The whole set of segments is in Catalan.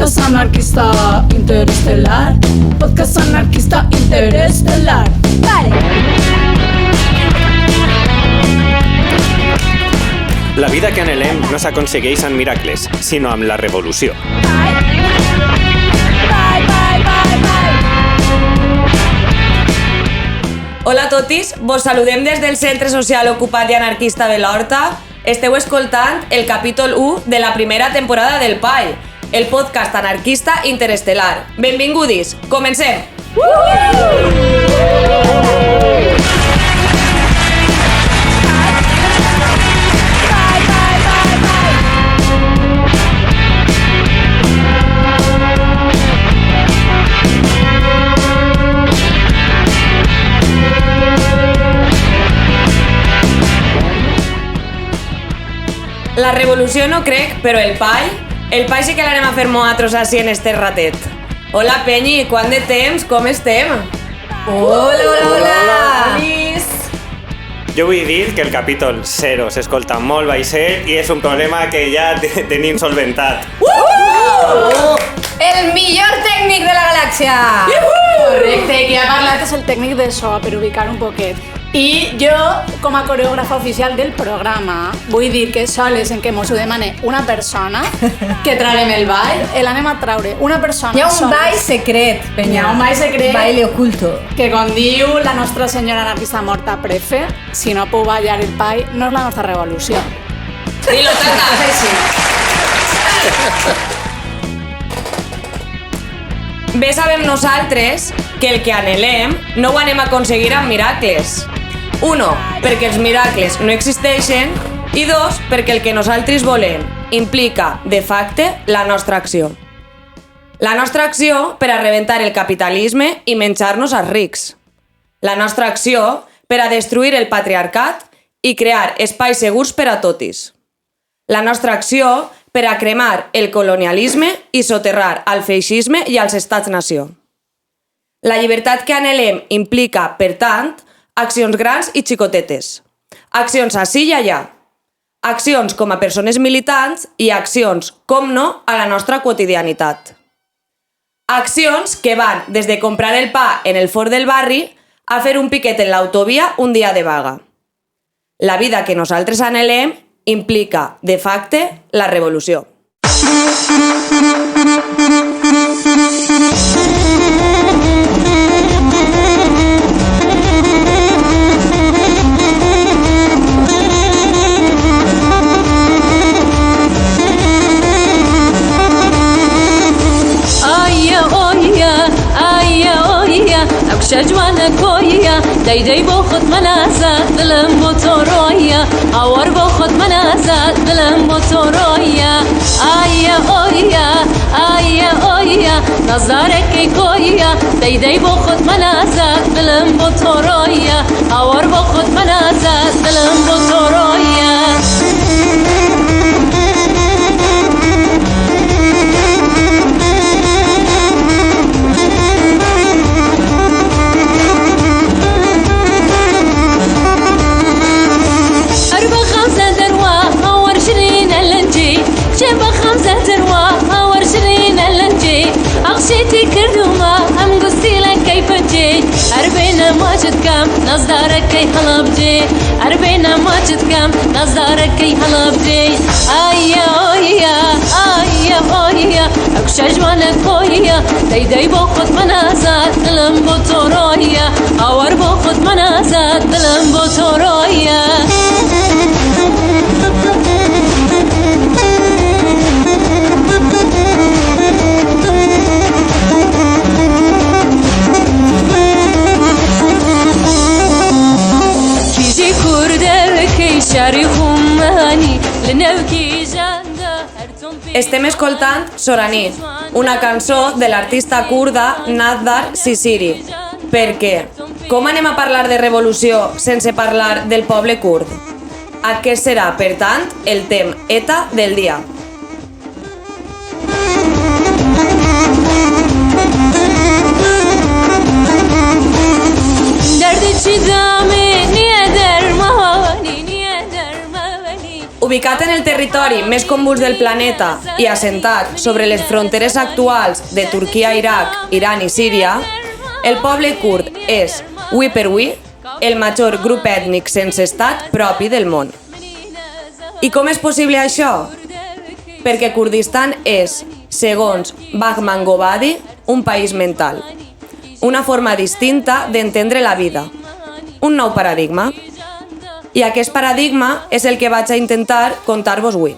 Podcast anarquista interestelar. Podcast anarquista interestelar. Vale. La vida que anhelem no s'aconsegueix amb miracles, sinó amb la revolució. Hola a totis, vos saludem des del Centre Social Ocupat i Anarquista de l'Horta. Esteu escoltant el capítol 1 de la primera temporada del PAI, el podcast anarquista interestel·lar. Benvingudis, comencem! La revolució no crec, però el PAI sí que l'anem a fer nosaltres així en este ratet. Hola Penyi, quant de temps, com estem? Hola! Jo vull dir que el capítol 0 s'escolta molt baixet i és un problema que ja tenim solventat. El millor tècnic de la galàxia! Correcte, qui ha parlat és el tècnic de so, per ubicar un poquet. I jo, com a coreògrafa oficial del programa, vull dir que soles en què mos ho demane una persona que traguem el ball, l'anem a traure una persona. Hi ha un ball secret, Penya. Hi ha un ball secret. Baile oculto. Que com diu la nostra senyora anarquista morta Prefe, si no puc ballar el ball, no és la nostra revolució. Dilo, tata! Bé sabem nosaltres que el que anhelem no ho anem a aconseguir amb miracles. 1, perquè els miracles no existeixen, i 2, perquè el que nosaltres volem implica, de facte, la nostra acció. La nostra acció per a rebentar el capitalisme i menjar-nos als rics. La nostra acció per a destruir el patriarcat i crear espais segurs per a totis. La nostra acció per a cremar el colonialisme i soterrar el feixisme i els estats-nació. La llibertat que anhelem implica, per tant, accions grans i xicotetes. Accions ací i allà. Accions com a persones militants i accions, com no, a la nostra quotidianitat. Accions que van des de comprar el pa en el forn del barri a fer un piquet en l'autovia un dia de vaga. La vida que nosaltres anhelem implica, de facte, la revolució. شجوانا كويا دايداي باخد منازات دلم بطورايا عوار باخد منازات دلم بطورايا آيا آيا آيا آيا نظرك كويا دايداي باخد منازات دلم بطورايا عوار باخد منازات دلم بطورايا نظرك كي هلبجي أربينا ما جدكم نظرك كي هلبجي آيا آيا آيا آيا أكشج وانا كويا دايداي باخد منازات دلم بطورايا أور باخد منازات دلم بطورايا Estem escoltant Sorani, una cançó de l'artista kurda Nazdar Sisiri. Perquè, com anem a parlar de revolució sense parlar del poble kurd? Aquest serà, per tant, el tema ETA del dia. Ubicat en el territori més convuls del planeta i assentat sobre les fronteres actuals de Turquia, Iraq, Iran i Síria, el poble kurd és, avui per avui, el major grup ètnic sense estat propi del món. I com és possible això? Perquè Kurdistan és, segons Bahman Gobadi, un país mental. Una forma distinta d'entendre la vida. Un nou paradigma. I aquest paradigma és el que vaig a intentar contar-vos avui.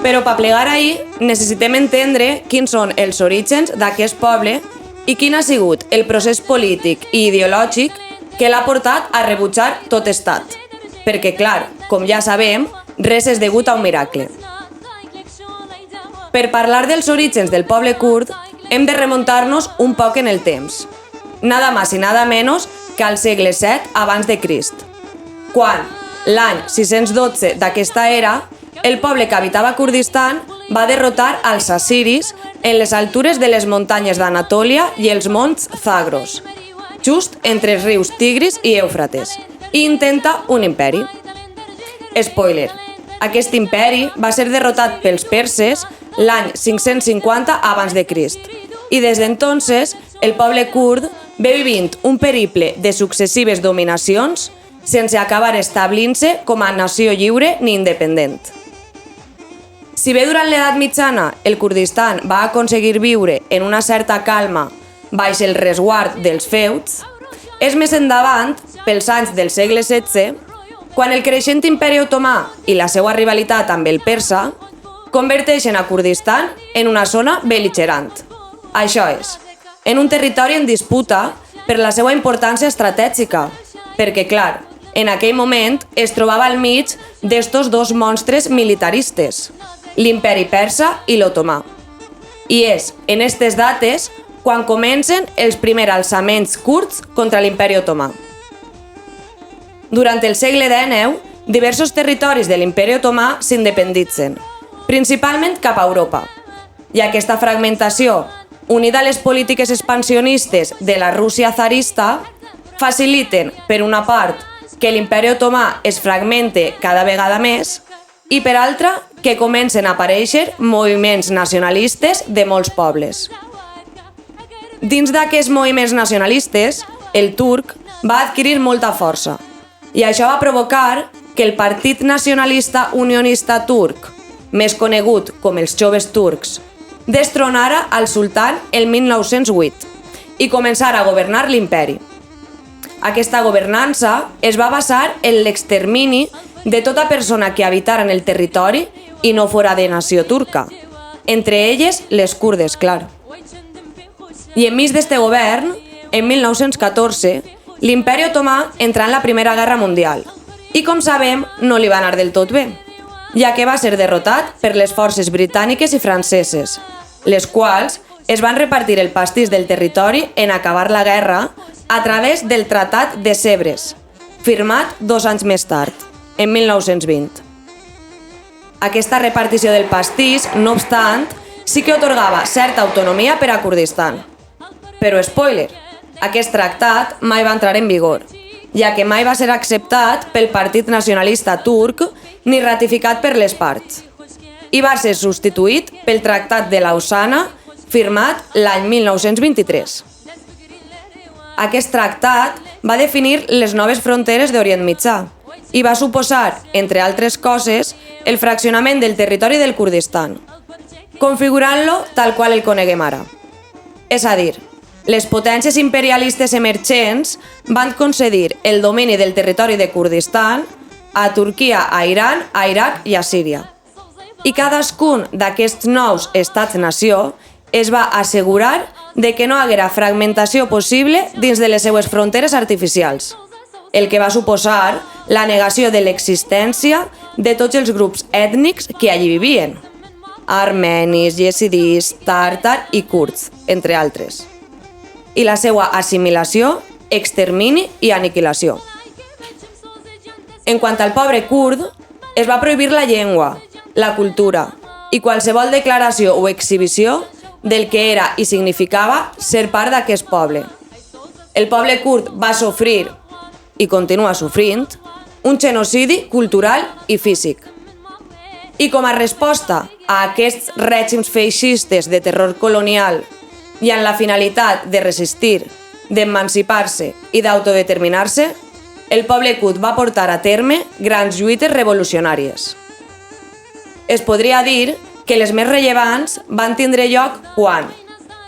Però per plegar ahir necessitem entendre quins són els orígens d'aquest poble i quin ha sigut el procés polític i ideològic que l'ha portat a rebutjar tot estat. Perquè, clar, com ja sabem, res és degut a un miracle. Per parlar dels orígens del poble kurd, hem de remuntar-nos un poc en el temps. Nada más i nada menos que al segle VII abans de Crist, quan, l'any 612 d'aquesta era, el poble que habitava Kurdistan va derrotar als assiris en les altures de les muntanyes d'Anatòlia i els monts Zagros, just entre els rius Tigris i Èufrates, i intenta un imperi. Spoiler, aquest imperi va ser derrotat pels perses l'any 550 abans de Crist, i des d'entonces el poble kurd ve vivint un periple de successives dominacions sense acabar establint-se com a nació lliure ni independent. Si bé durant l'edat mitjana el Kurdistan va aconseguir viure en una certa calma baix el resguard dels feuds, és més endavant, pels anys del segle XVI, quan el creixent imperi otomà i la seva rivalitat amb el persa converteixen a Kurdistan en una zona bel·ligerant. Això és, en un territori en disputa per la seva importància estratègica, perquè, clar, en aquell moment es trobava al mig d'estos dos monstres militaristes, l'imperi persa i l'otomà. I és en aquestes dates quan comencen els primers alçaments kurds contra l'imperi otomà. Durant el segle XIX, diversos territoris de l'imperi otomà s'independitzen, principalment cap a Europa, i aquesta fragmentació, unida a les polítiques expansionistes de la Rússia tsarista, faciliten, per una part, que l'imperi otomà es fragmente cada vegada més i, per altra, que comencen a aparèixer moviments nacionalistes de molts pobles. Dins d'aquests moviments nacionalistes, el turc va adquirir molta força i això va provocar que el Partit Nacionalista Unionista Turc, més conegut com els Joves Turcs, destronara al sultà el 1908 i començara a governar l'imperi. Aquesta governança es va basar en l'extermini de tota persona que habitara en el territori i no fora de nació turca, entre elles les kurdes, clar. I enmig d'este govern, en 1914, l'imperi otomà entrà en la Primera Guerra Mundial i, com sabem, no li va anar del tot bé, ja que va ser derrotat per les forces britàniques i franceses, les quals es van repartir el pastís del territori en acabar la guerra a través del Tractat de Sèvres, firmat 2 anys més tard, en 1920. Aquesta repartició del pastís, no obstant, sí que atorgava certa autonomia per a Kurdistan. Però, spoiler, aquest tractat mai va entrar en vigor, ja que mai va ser acceptat pel Partit Nacionalista Turc ni ratificat per les parts, i va ser substituït pel Tractat de Lausana, firmat l'any 1923. Aquest tractat va definir les noves fronteres d'Orient Mitjà i va suposar, entre altres coses, el fraccionament del territori del Kurdistan, configurant-lo tal qual el coneguem ara. És a dir, les potències imperialistes emergents van concedir el domini del territori de Kurdistan a Turquia, a Iran, a Iraq i a Síria. I cadascun d'aquests nous estats-nació es va assegurar de que no haguera fragmentació possible dins de les seues fronteres artificials, el que va suposar la negació de l'existència de tots els grups ètnics que allí vivien, armenis, yesidis, tàrtar i kurds, entre altres, i la seva assimilació, extermini i aniquilació. En quant al poble kurd, es va prohibir la llengua, la cultura i qualsevol declaració o exhibició del que era i significava ser part d'aquest poble. el poble kurd va sofrir, i continua sofrint, un genocidi cultural i físic. I com a resposta a aquests règims feixistes de terror colonial i amb la finalitat de resistir, d'emancipar-se i d'autodeterminar-se, el poble kurd va portar a terme grans lluites revolucionàries. Es podria dir que les més rellevants van tindre lloc quan,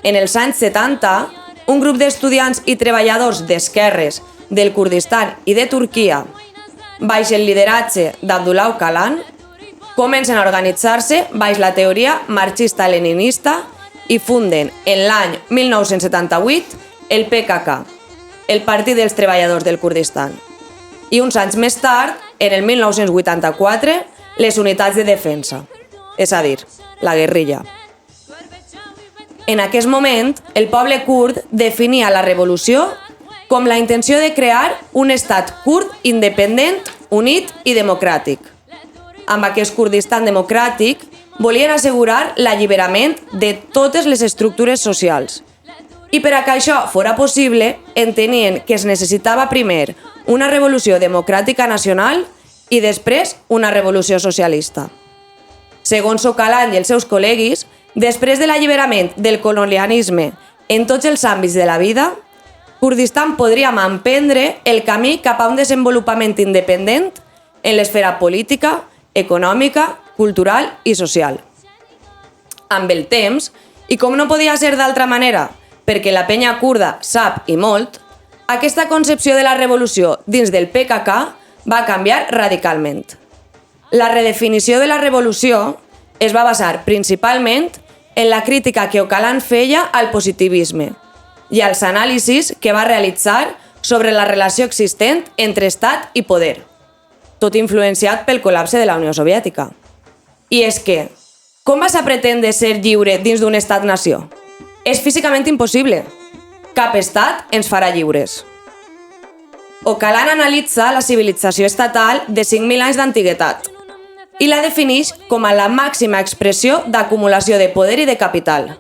en els anys 70, un grup d'estudiants i treballadors d'esquerres del Kurdistan i de Turquia, baix el lideratge d'Abdullah Öcalan, comencen a organitzar-se baix la teoria marxista-leninista i funden en l'any 1978 el PKK, el Partit dels Treballadors del Kurdistan. I uns anys més tard, en el 1984, les unitats de defensa, és a dir, la guerrilla. En aquest moment, el poble kurd definia la revolució com la intenció de crear un estat kurd independent, unit i democràtic. Amb aquest Kurdistan democràtic volien assegurar l'alliberament de totes les estructures socials. I per a que això fora possible, entenien que es necessitava primer una revolució democràtica nacional i després una revolució socialista. Segons Öcalan i els seus col·leguis, després de l'alliberament del colonialisme en tots els àmbits de la vida, Kurdistan podria emprendre el camí cap a un desenvolupament independent en l'esfera política, econòmica, cultural i social. Amb el temps, i com no podia ser d'altra manera, perquè la penya kurda sap i molt, aquesta concepció de la revolució dins del PKK va canviar radicalment. La redefinició de la revolució es va basar principalment en la crítica que Öcalan feia al positivisme i als anàlisis que va realitzar sobre la relació existent entre estat i poder, tot influenciat pel col·lapse de la Unió Soviètica. I és que, com vas a pretendre ser lliure dins d'un estat-nació? És físicament impossible. Cap estat ens farà lliures. Öcalan analitza la civilització estatal de 5.000 anys d'antiguitat i la defineix com a la màxima expressió d'acumulació de poder i de capital.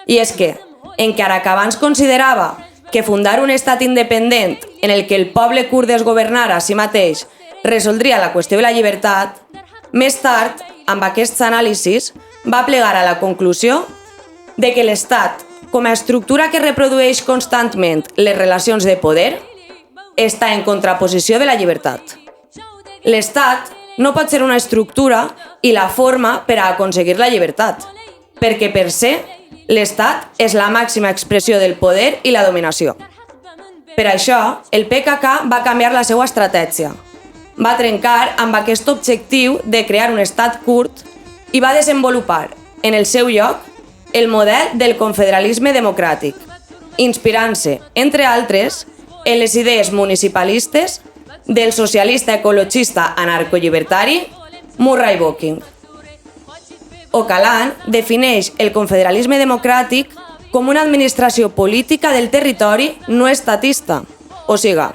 I és que, encara que abans considerava que fundar un estat independent en el que el poble kurd es governara a si mateix resoldria la qüestió de la llibertat, més tard, amb aquests anàlisis, va plegar a la conclusió de que l'Estat, com a estructura que reprodueix constantment les relacions de poder, està en contraposició de la llibertat. L'Estat no pot ser una estructura i la forma per a aconseguir la llibertat, perquè per se, l'Estat és la màxima expressió del poder i la dominació. Per això, el PKK va canviar la seva estratègia. Va trencar amb aquest objectiu de crear un estat kurd i va desenvolupar, en el seu lloc, el model del confederalisme democràtic, inspirant-se, entre altres, en les idees municipalistes del socialista ecologista anarcollibertari Murray Bookchin. Öcalan defineix el confederalisme democràtic com una administració política del territori no estatista, o sigui,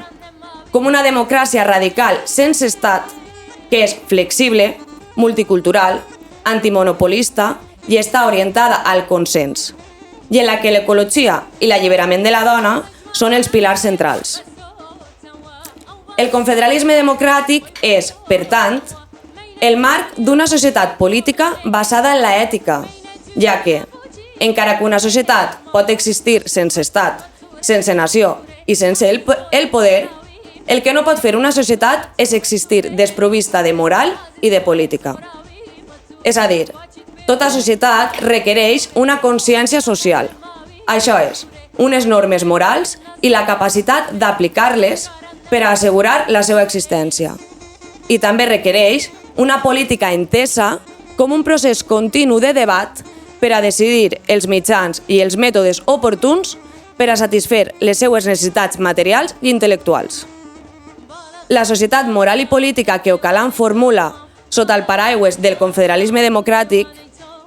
com una democràcia radical sense estat, que és flexible, multicultural, antimonopolista i està orientada al consens, i en la que l'ecologia i l'alliberament de la dona són els pilars centrals. El confederalisme democràtic és, per tant, el marc d'una societat política basada en la ètica, ja que, encara que una societat pot existir sense estat, sense nació i sense el poder, el que no pot fer una societat és existir desprovista de moral i de política. És a dir, tota societat requereix una consciència social. Això és, unes normes morals i la capacitat d'aplicar-les per a assegurar la seva existència. I també requereix una política entesa com un procés continu de debat per a decidir els mitjans i els mètodes oportuns per a satisfer les seues necessitats materials i intel·lectuals. La societat moral i política que Öcalan formula sota el paraigües del confederalisme democràtic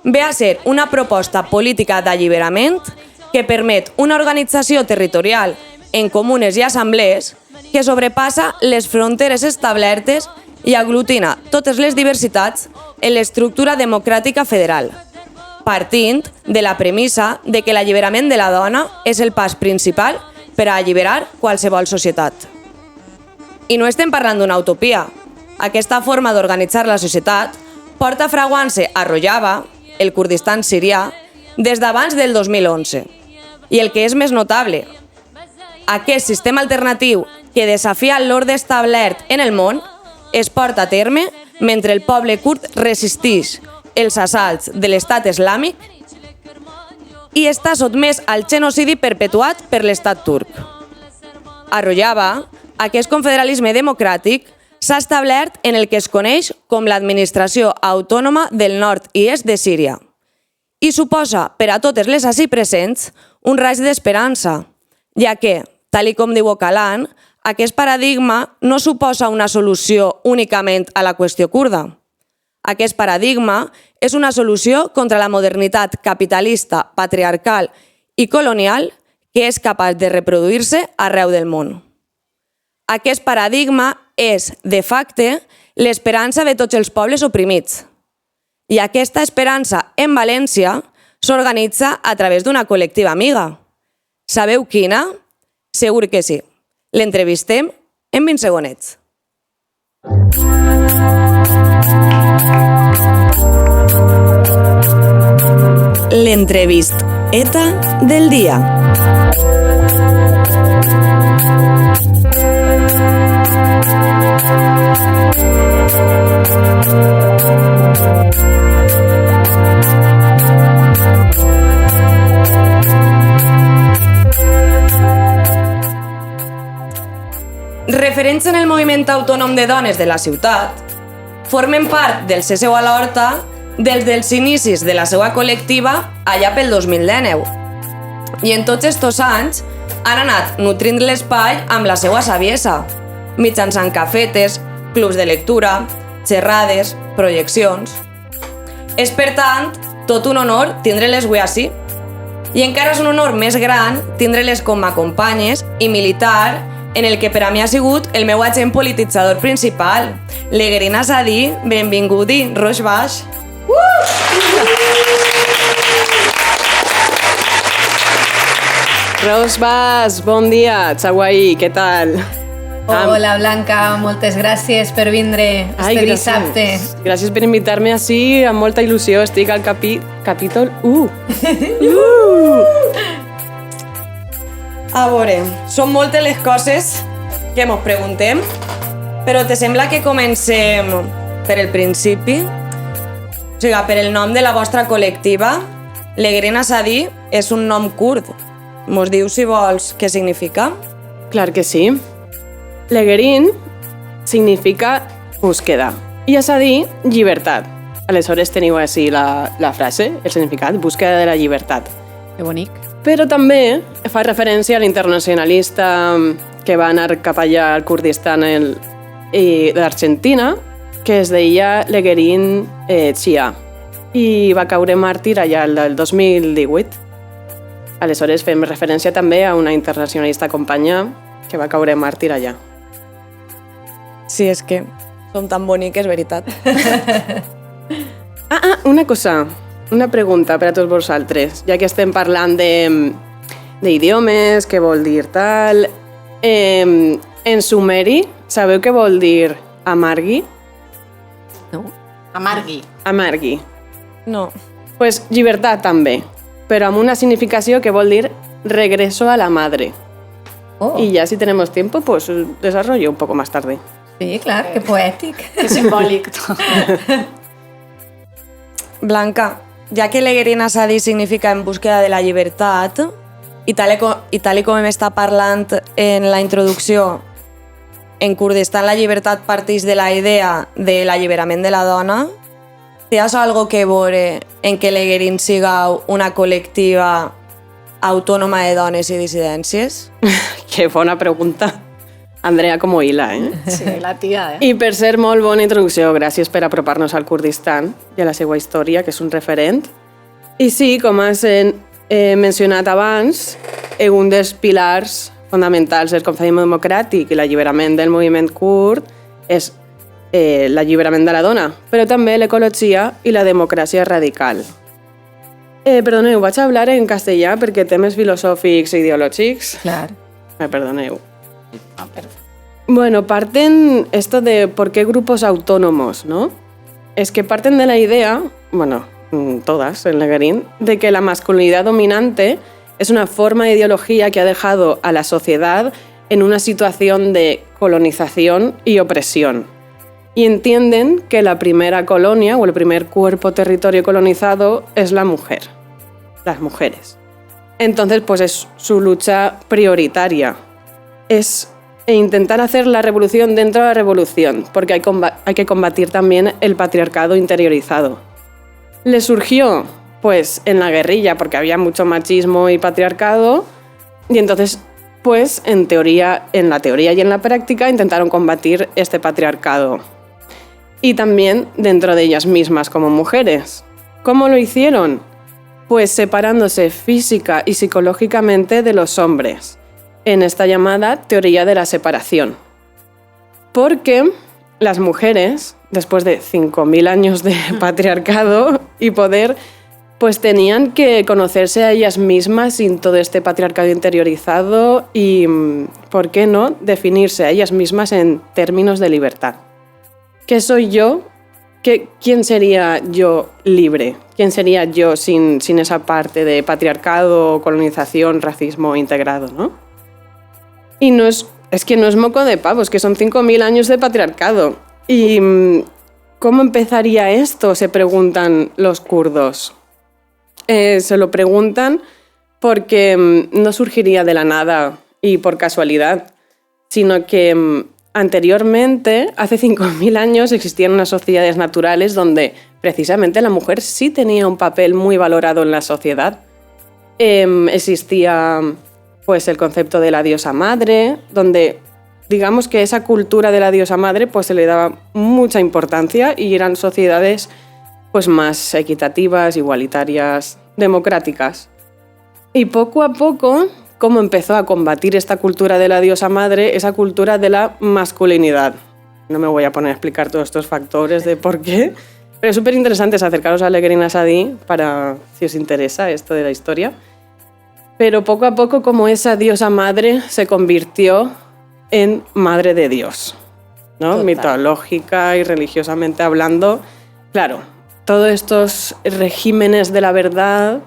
ve a ser una proposta política d'alliberament que permet una organització territorial en comunes i assemblees que sobrepassa les fronteres establertes i aglutina totes les diversitats en l'estructura democràtica federal, partint de la premissa de que l'alliberament de la dona és el pas principal per a alliberar qualsevol societat. I no estem parlant d'una utopia. Aquesta forma d'organitzar la societat porta fraguant-se a Rojava, el Kurdistan sirià, des d'abans del 2011. I el que és més notable, aquest sistema alternatiu que desafia l'ordre establert en el món es porta a terme mentre el poble kurd resisteix els assalts de l'estat islàmic i està sotmès al genocidi perpetuat per l'estat turc. A Rojava, aquest confederalisme democràtic s'ha establert en el que es coneix com l'administració autònoma del nord i est de Síria i suposa per a totes les ací presents un raig d'esperança, ja que, tal com diu Öcalan, aquest paradigma no suposa una solució únicament a la qüestió kurda. Aquest paradigma és una solució contra la modernitat capitalista, patriarcal i colonial que és capaç de reproduir-se arreu del món. Aquest paradigma és, de facto, l'esperança de tots els pobles oprimits. I aquesta esperança en València s'organitza a través d'una col·lectiva amiga. Sabeu quina? Segur que sí. L'entrevistem en 20 segonets. L'entrevisteta del dia. Referents en el moviment autònom de dones de la ciutat, formen part del Cesseu a l'Horta des dels inicis de la seva col·lectiva allà pel 2019. I en tots estos anys han anat nutrint l'espai amb la seva saviesa, mitjançant cafetes, clubs de lectura, xerrades, projeccions. És, per tant, tot un honor tindre-les avui ací. I encara és un honor més gran tindre-les com a companyes i militar en el que per a mi ha sigut el meu agent polititzador principal, l'Egerina Sadí. Benvingudi, Roix Baix. Roix Baix, bon dia, Chaguai, què tal? Hola, Blanca, moltes gràcies per vindre este dissabte. Gràcies per invitar-me així, amb molta il·lusió. Estic al capítol 1. A veure, són moltes les coses que mos preguntem, però te sembla que comencem per el principi? O sigui, per el nom de la vostra col·lectiva, l'Egerina Sadí és un nom kurd. Mos diu, si vols, què significa? Clar que sí. L'Egerin significa búsqueda i Sadí, llibertat. Aleshores teniu així la frase, el significat, búsqueda de la llibertat. Que bonic. Però també fa referència a l'internacionalista que va anar cap allà al Kurdistan d'Argentina, que es deia l'Egerin Chia, i va caure màrtir allà el 2018. Aleshores fem referència també a una internacionalista companya que va caure màrtir allà. Sí, és que som tan boniques, veritat. Una cosa, una pregunta per a tots vosaltres, ja que estem parlant d'idiomes, què vol dir tal. En sumeri, sabeu què vol dir amargui? No? Amargui. Amargui. No. Pues llibertat també, però amb una significació que vol dir regreso a la madre. Oh. Y ya si tenemos tiempo, pues desarrollo un poco más tarde. Sí, clar, que poètic. Que simbòlic. Blanca, ja que l'Egerina Sadí significa en búsqueda de la llibertat, i tal com hem estat parlant en la introducció, en Kurdistan la llibertat parteix de la idea de l'alliberament de la dona. Tens algo que veure en que l'Egerin siga una col·lectiva autònoma de dones i dissidències? Que bona pregunta. Andrea com hila, eh? Sí, la tia, I per ser molt bona introducció, gràcies per apropar-nos al Kurdistan i a la seva història, que és un referent. I sí, com has mencionat abans, un dels pilars fonamentals del confederalisme democràtic i l'alliberament del moviment kurd és l'alliberament de la dona, però també l'ecologia i la democràcia radical. Perdoneu, vaig a hablar en castellà perquè temes filosòfics i ideològics. Clar. Me perdoneu. Bueno, parten esto de por qué grupos autónomos, ¿no? Es que parten de la idea, bueno, todas en Leguerín, de que la masculinidad dominante es una forma de ideología que ha dejado a la sociedad en una situación de colonización y opresión. Y entienden que la primera colonia o el primer cuerpo territorio colonizado es la mujer, las mujeres. Entonces, pues es su lucha prioritaria. Es intentar hacer la revolución dentro de la revolución, porque hay que combatir también el patriarcado interiorizado. ¿Le surgió? Pues en la guerrilla, porque había mucho machismo y patriarcado, y entonces, pues en la teoría y en la práctica intentaron combatir este patriarcado. Y también dentro de ellas mismas como mujeres. ¿Cómo lo hicieron? Pues separándose física y psicológicamente de los hombres, en esta llamada teoría de la separación. Porque las mujeres, después de 5.000 años de patriarcado y poder, pues tenían que conocerse a ellas mismas sin todo este patriarcado interiorizado y, ¿por qué no?, definirse a ellas mismas en términos de libertad. ¿Qué soy yo? ¿Quién sería yo libre? ¿Quién sería yo sin esa parte de patriarcado, colonización, racismo integrado, ¿no? Y es que no es moco de pavo, es que son 5.000 años de patriarcado. ¿Y cómo empezaría esto?, se preguntan los kurdos. Se lo preguntan porque no surgiría de la nada y por casualidad, sino que anteriormente, hace 5.000 años, existían unas sociedades naturales donde precisamente la mujer sí tenía un papel muy valorado en la sociedad. Existía pues el concepto de la diosa madre, donde digamos que esa cultura de la diosa madre pues se le daba mucha importancia y eran sociedades pues más equitativas, igualitarias, democráticas. Y poco a poco, cómo empezó a combatir esta cultura de la diosa madre, esa cultura de la masculinidad. No me voy a poner a explicar todos estos factores de por qué, pero es súper interesante acercaros a Leguerín Assadí para si os interesa esto de la historia. Pero poco a poco, como esa diosa madre se convirtió en madre de Dios, ¿no? Mitológica y religiosamente hablando. Claro, todos estos regímenes de la verdad,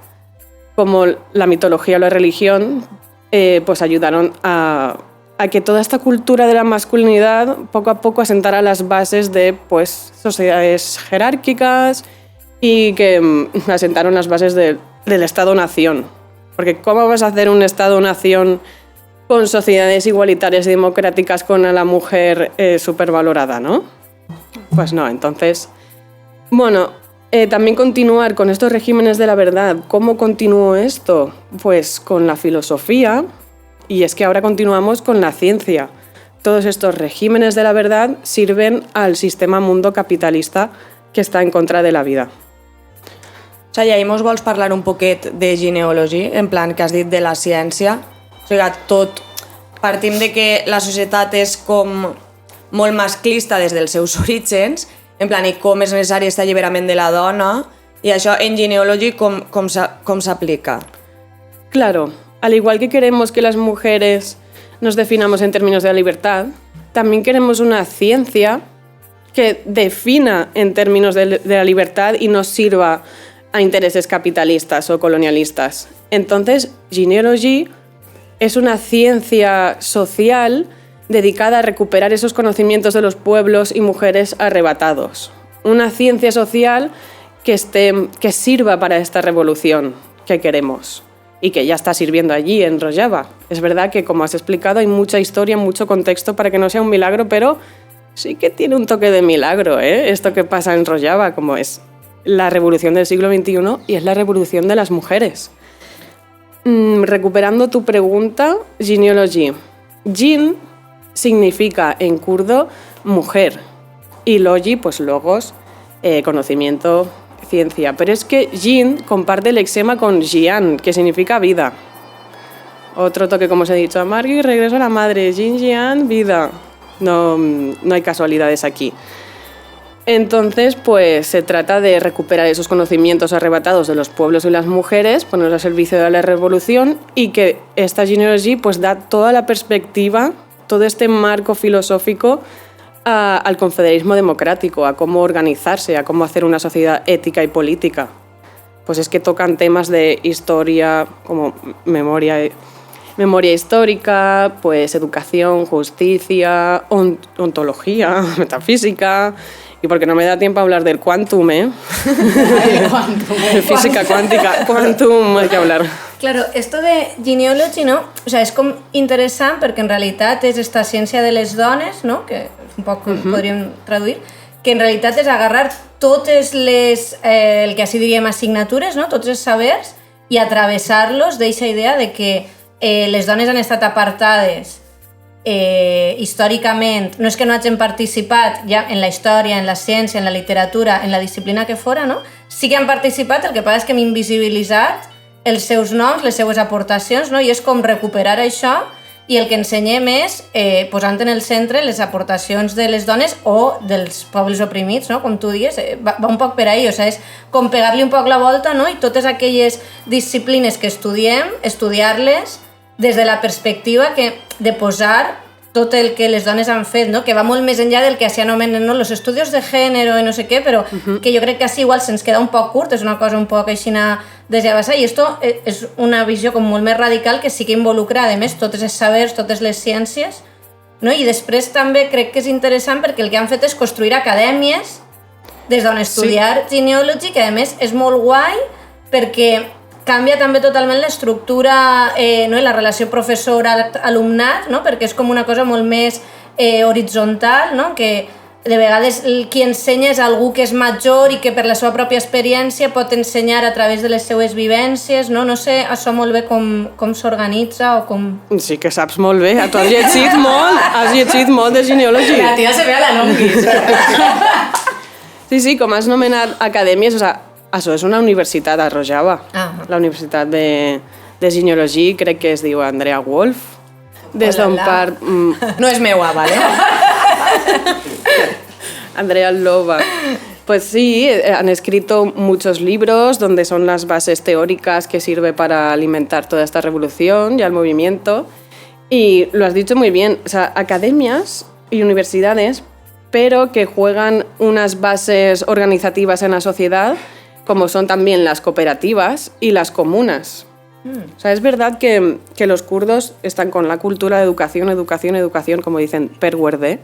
como la mitología o la religión, pues ayudaron a que toda esta cultura de la masculinidad poco a poco asentara las bases de pues, sociedades jerárquicas y que asentaron las bases del Estado-nación. Porque ¿cómo vas a hacer un Estado-nación con sociedades igualitarias y democráticas con a la mujer supervalorada, ¿no? Pues no, entonces... Bueno, también continuar con estos regímenes de la verdad. ¿Cómo continuó esto? Pues con la filosofía, y es que ahora continuamos con la ciencia. Todos estos regímenes de la verdad sirven al sistema mundo capitalista que està en contra de la vida. Salla, i mos vols parlar un poquet de genealogia, en plan que has dit de la ciència? O sigui, tot partim de que la societat és com molt masclista des dels seus orígens, en plan, i com és necessari aquest alliberament de la dona, i això en genealogia com s'aplica? Claro, al igual que queremos que las mujeres nos definamos en términos de la libertad, también queremos una ciencia que defina en términos de la libertad y nos sirva a intereses capitalistas o colonialistas. Entonces, genealogy es una ciencia social dedicada a recuperar esos conocimientos de los pueblos y mujeres arrebatados. Una ciencia social que sirva para esta revolución que queremos y que ya está sirviendo allí en Rojava. Es verdad que, como has explicado, hay mucha historia, mucho contexto para que no sea un milagro, pero sí que tiene un toque de milagro, esto que pasa en Rojava, como es la revolución del siglo XXI y es la revolución de las mujeres. Recuperando tu pregunta, genealogy. Jin significa en kurdo mujer y logi, pues logos, conocimiento, ciencia. Pero es que Jin comparte el lexema con Jian, que significa vida. Otro toque, como os he dicho, Margui, regreso a la madre. Jin, Jian, vida. No hay casualidades aquí. Entonces, pues se trata de recuperar esos conocimientos arrebatados de los pueblos y las mujeres, ponerlos al servicio de la revolución y que esta genealogy pues da toda la perspectiva, todo este marco filosófico al confederalismo democrático, a cómo organizarse, a cómo hacer una sociedad ética y política. Pues es que tocan temas de historia, como memoria histórica, pues educación, justicia, ontología, metafísica. Y porque no me da tiempo a hablar del quantum, ¿eh? Física cuántica, quantum, hay que hablar. Claro, esto de genealogy, no? O sea, és com interessant perquè en realitat és esta ciència de les dones, no? Que un poc podríem traduir, que en realitat és agarrar totes les, el que així diríem assignatures, no? Tots els sabers, i atravessar-los d'eixa idea de que les dones han estat apartades històricament, no és que no hagin participat ja en la història, en la ciència, en la literatura, en la disciplina que fora, no? Sí que han participat, el que passa és que hem invisibilitzat els seus noms, les seues aportacions, no? I és com recuperar això i el que ensenyem és posant en el centre les aportacions de les dones o dels pobles oprimits, no? Com tu dius, va un poc per ahí, o sigui, és com pegar-li un poc la volta, no? I totes aquelles disciplines que estudiem, estudiar-les des de la perspectiva de posar tot el que les dones han fet, no? Que va molt més enllà del que s'hi anomenen, no? Los estudios de género i no sé què, però que jo crec que així igual se'ns queda un poc curt, és una cosa un poc així desllavassada, i esto és una visió com molt més radical que sí que involucra, a més, tots els sabers, totes les ciències, no? I després també crec que és interessant perquè el que han fet és construir acadèmies des d'on estudiar genealogy, que a més és molt guai perquè canvia també totalment l'estructura, no? I la relació professor-alumnat, no? Perquè és com una cosa molt més horitzontal, no? Que de vegades qui ensenya és algú que és major i que per la seva pròpia experiència pot ensenyar a través de les seues vivències, no? No sé això molt bé com s'organitza o com... Sí que saps molt bé, tu has llegit molt de genealogy. La tia se ve a la longuis. Sí, com has nomenat acadèmies, o sigui, això és una universitat a Rojava, la Universitat de Genealogia, crec que es diu Andrea Wolf, des d'on part... No és meua, ¿vale? Andrea Lova. Pues sí, han escrito muchos libros donde son las bases teóricas que sirve para alimentar toda esta revolución y al movimiento. Y lo has dicho muy bien, o sea, academias y universidades, pero que juegan unas bases organizativas en la sociedad, como son también las cooperativas y las comunas. O sea, es verdad que los kurdos están con la cultura de educación, como dicen, perverde,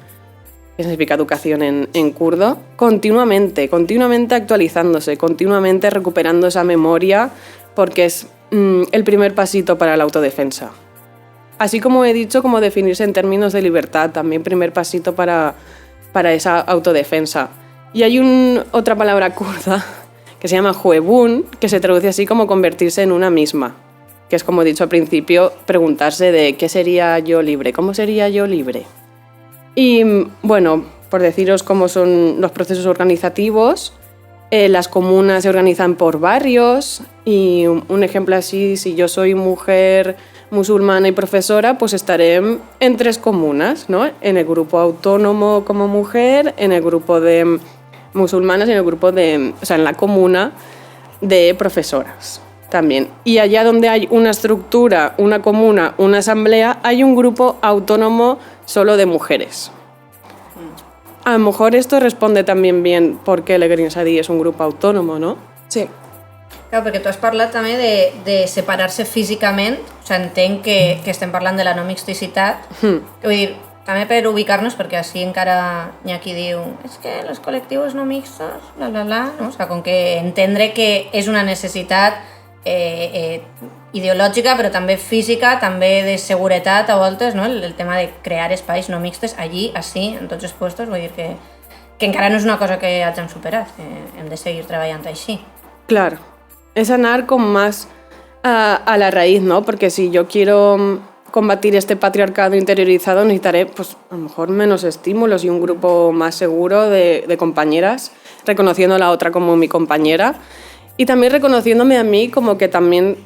que significa educación en kurdo, continuamente actualizándose, continuamente recuperando esa memoria, porque es el primer pasito para la autodefensa. Así como he dicho, como definirse en términos de libertad, también primer pasito para esa autodefensa. Y hay otra palabra kurda que se llama huebun, que se traduce así como convertirse en una misma, que es, como he dicho al principio, preguntarse de ¿qué sería yo libre? ¿Cómo sería yo libre? Y bueno, por deciros cómo son los procesos organizativos, las comunas se organizan por barrios y un ejemplo así, si yo soy mujer musulmana y profesora, pues estaré en 3 comunas, ¿no? En el grupo autónomo como mujer, en el grupo de musulmanas y en el grupo en la comuna de profesoras también. Y allá donde hay una estructura, una comuna, una asamblea, hay un grupo autónomo solo de mujeres. A lo mejor esto responde también bien por qué l'Egrinsadi és un grup autònom, no? Sí. Clar, perquè tu has parlat també de separar-se físicament, o sigui, entenc que estem parlant de la no mixticitat, vull dir, també per ubicar-nos, perquè així encara hi ha qui diu és que els col·lectius no mixtos, bla, bla, bla, no? O sigui, com que entendre que és una necessitat ideològica, però també física, també de seguretat a voltes, no? El tema de crear espais no mixtes allí, així, en tots els puestos, vull dir que encara no és una cosa que hagin superat, que hem de seguir treballant així. Claro, es anar con más a la raíz, ¿no? Porque si yo quiero combatir este patriarcado interiorizado, necesitaré, pues, a lo mejor menos estímulos y un grupo más seguro de compañeras, reconociendo a la otra como mi compañera y también reconociéndome a mí como que también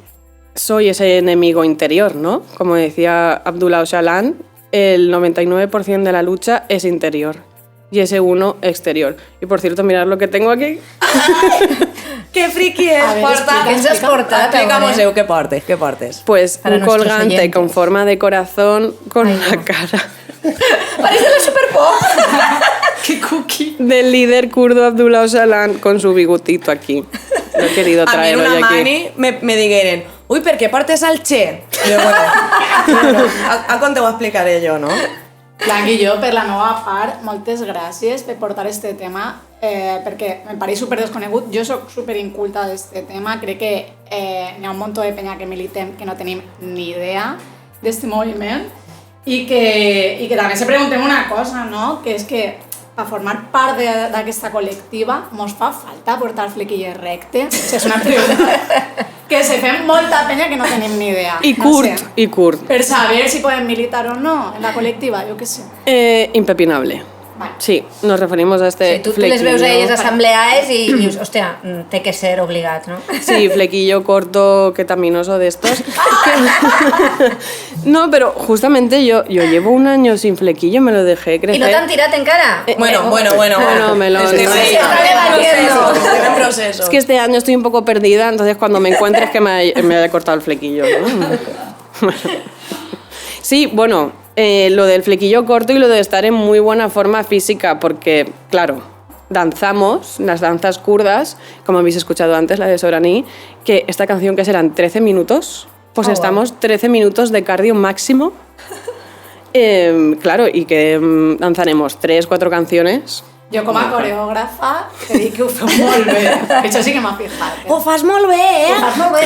soy ese enemigo interior, ¿no? Como decía Abdullah Öcalan, el 99% de la lucha es interior. y ese uno exterior. Y por cierto, mirad lo que tengo aquí. Que friki és, A ver, porta. explica, Què ens has portat, Explica'mos, Eugenia? què portes? Pues Para un nuestros colgante oyentes. con forma de corazón con Ay, la no. cara Parece la Superpop. ¡Qué cookie! del líder kurdo Abdullah Öcalan con su bigotito aquí. Lo he querido A mi en traer una hoy aquí. mani me digueren ui, per què portes el Che? I jo, bueno, a com te ho explicaré jo, no? Blanc i jo, per la meva part, moltes gràcies per portar este tema, perquè em pareix super desconegut. Jo sóc super inculta d'este tema, crec que n'hi ha un munt de penya que militem que no tenim ni idea d'este moviment i que també se preguntem una cosa, no? Que és que per formar part d'aquesta col·lectiva mos fa falta portar flequilles recte. O sigui, és una pregunta que se fem molta penya que no tenim ni idea. Y No Kurt, sé. y Kurt. Per saber si podem militar o no en la col·lectiva, jo què sé. Impepinable. Vale. Sí, nos referimos a este Sí, tu les veus a flequillo. elles assembleades i dius, hòstia, té que ser obligat, no? Sí, flequillo corto, ketaminoso de estos. No, pero justamente yo llevo un año sin flequillo, me lo dejé I crecer. no t'han tirat encara? Bueno, Bueno, me lo- Estem no ahí. sé. Está debatiendo. Estem en proceso. Es que este año estoy un poco perdida, entonces cuando me encuentres que me haya cortado el flequillo, ¿no? Bueno. Sí, bueno, lo del flequillo corto y lo de estar en muy buena forma física, porque, claro, danzamos las danzas kurdas, como habéis escuchado antes, la de Soraní, que esta canción que serán 13 minutos, pues Oh, estamos 13 minutos de cardio máximo. Claro, y que danzaremos 3-4 canciones. Jo com a coreògrafa te dic que ho feu molt bé. Això sí que m'ha fijat. Ho fas molt bé, Ho fas molt bé,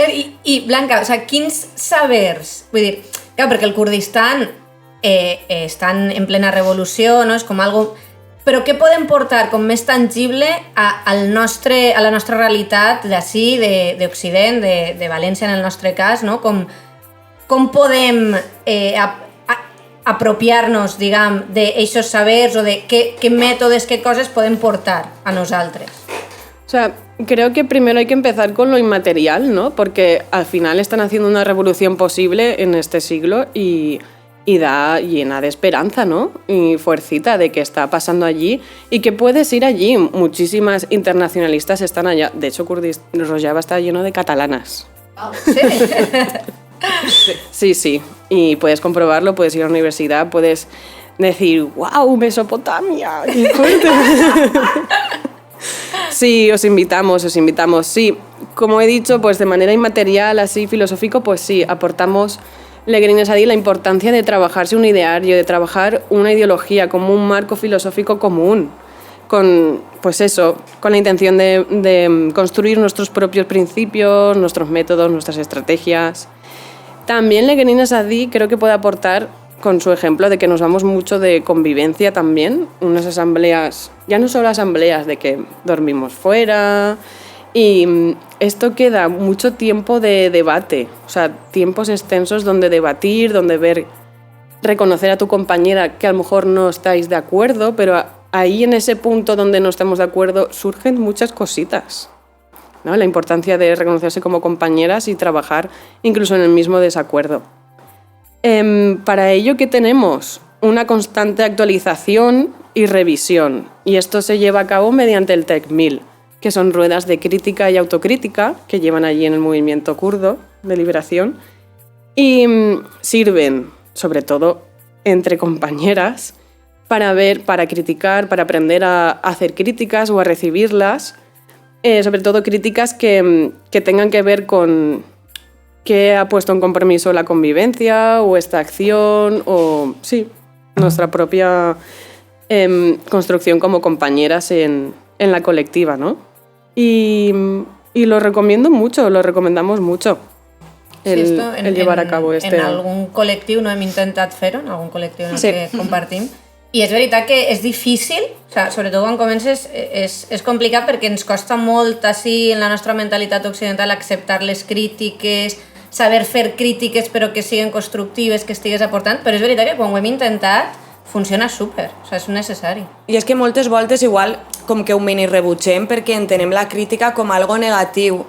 eh? I Blanca, o sea, quins sabers? Vull dir, clar, perquè el Kurdistan estan en plena revolució, no? És com algo... Però què podem portar com més tangible a la nostra realitat d'ací, d'Occident, de València en el nostre cas, no? Com podem apropiar-nos, diguem, d'eixos sabers o de qué mètodes, qué coses podem portar a nosaltres? O sea, creo que primero hay que empezar con lo inmaterial, ¿no? Porque al final están haciendo una revolución posible en este siglo y da llena de esperanza, ¿no? Y fuercita de que está pasando allí y que puedes ir allí. Muchísimas internacionalistas están allá. De hecho, Rojava está lleno de catalanas. Sí? Sí. Y puedes comprobarlo, puedes ir a la universidad, puedes decir, ¡wow, Mesopotamia! ¡Qué fuerte! Sí, os invitamos. Sí, como he dicho, pues de manera inmaterial, así filosófico, pues sí, aportamos Legrin Esadi la importancia de trabajarse un ideario, de trabajar una ideología como un marco filosófico común, con, pues eso, con la intención de construir nuestros propios principios, nuestros métodos, nuestras estrategias. También Legrin Esadi creo que puede aportar con su ejemplo de que nos vamos mucho de convivencia también, unas asambleas, ya no solo asambleas de que dormimos fuera, y esto queda mucho tiempo de debate, o sea, tiempos extensos donde debatir, donde reconocer a tu compañera que a lo mejor no estáis de acuerdo, pero ahí en ese punto donde no estamos de acuerdo surgen muchas cositas, ¿no? La importancia de reconocerse como compañeras y trabajar incluso en el mismo desacuerdo. Para ello, ¿qué tenemos? Una constante actualización y revisión, y esto se lleva a cabo mediante el TEC-1000, que son ruedas de crítica y autocrítica que llevan allí en el movimiento kurdo de liberación y sirven, sobre todo entre compañeras, para criticar, para aprender a hacer críticas o a recibirlas, sobre todo críticas que tengan que ver con qué ha puesto en compromiso la convivencia o esta acción o, sí, nuestra propia construcción como compañeras en la colectiva, ¿no? Y lo recomiendo mucho, lo recomendamos mucho, el llevar a cabo este... En algun col·lectiu no hem intentat fer-ho, en algun col·lectiu en el Sí. que compartim, i és veritat que és difícil, o sea, sobretot quan comences és complicat perquè ens costa molt així en la nostra mentalitat occidental acceptar les crítiques, saber fer crítiques però que siguin constructives, que estigues aportant, però és veritat que quan ho hem intentat funciona súper, o sea, és necessari. I és que moltes voltes igual com que ho mini rebutgem perquè entenem la crítica com algo negatiu.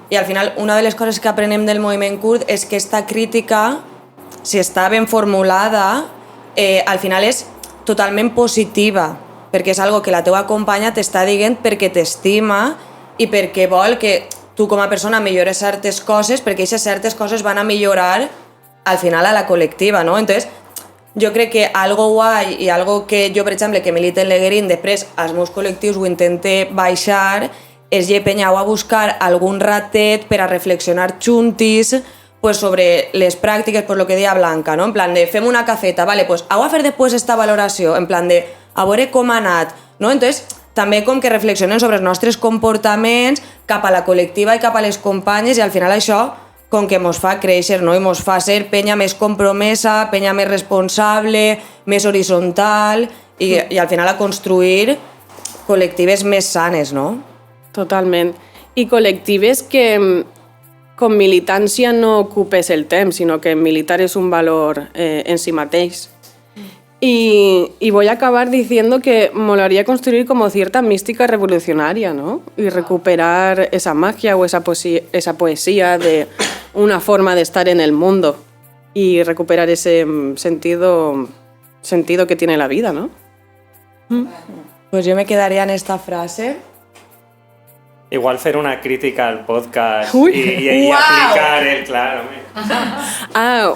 I al final una de les coses que aprenem del moviment kurd és que esta crítica, si està ben formulada, al final és totalment positiva, perquè és algo que la teva companya t'està dient perquè t'estima i perquè vol que tu com a persona millores certes coses, perquè aquestes certes coses van a millorar al final a la col·lectiva, no? Entonces, jo crec que algo guai i algo que jo, per exemple, que milite en l'Eguerín, després als meus col·lectius ho intente baixar, és llepenyau a buscar algun ratet per a reflexionar juntis pues, sobre les pràctiques, pues, lo que deia Blanca, no? En plan de, fem una cafeta, vale, pues, heu a fer després esta valoració, en plan de, a veure com ha anat, no? Entonces, també com que reflexionem sobre els nostres comportaments cap a la col·lectiva i cap a les companyes i al final això com que mos fa créixer, no? I mos fa ser penya més compromesa, penya més responsable, més horitzontal i al final a construir col·lectives més sanes, no? Totalment. I col·lectives que com militància no ocupes el temps, sinó que militar és un valor en si mateix. Y voy a acabar diciendo que molaría construir como cierta mística revolucionaria, ¿no? Y recuperar esa magia o esa poesía de una forma de estar en el mundo y recuperar ese sentido que tiene la vida, ¿no? Pues yo me quedaría en esta frase. Igual fer una crítica al podcast Uy. y aplicar el... Claro.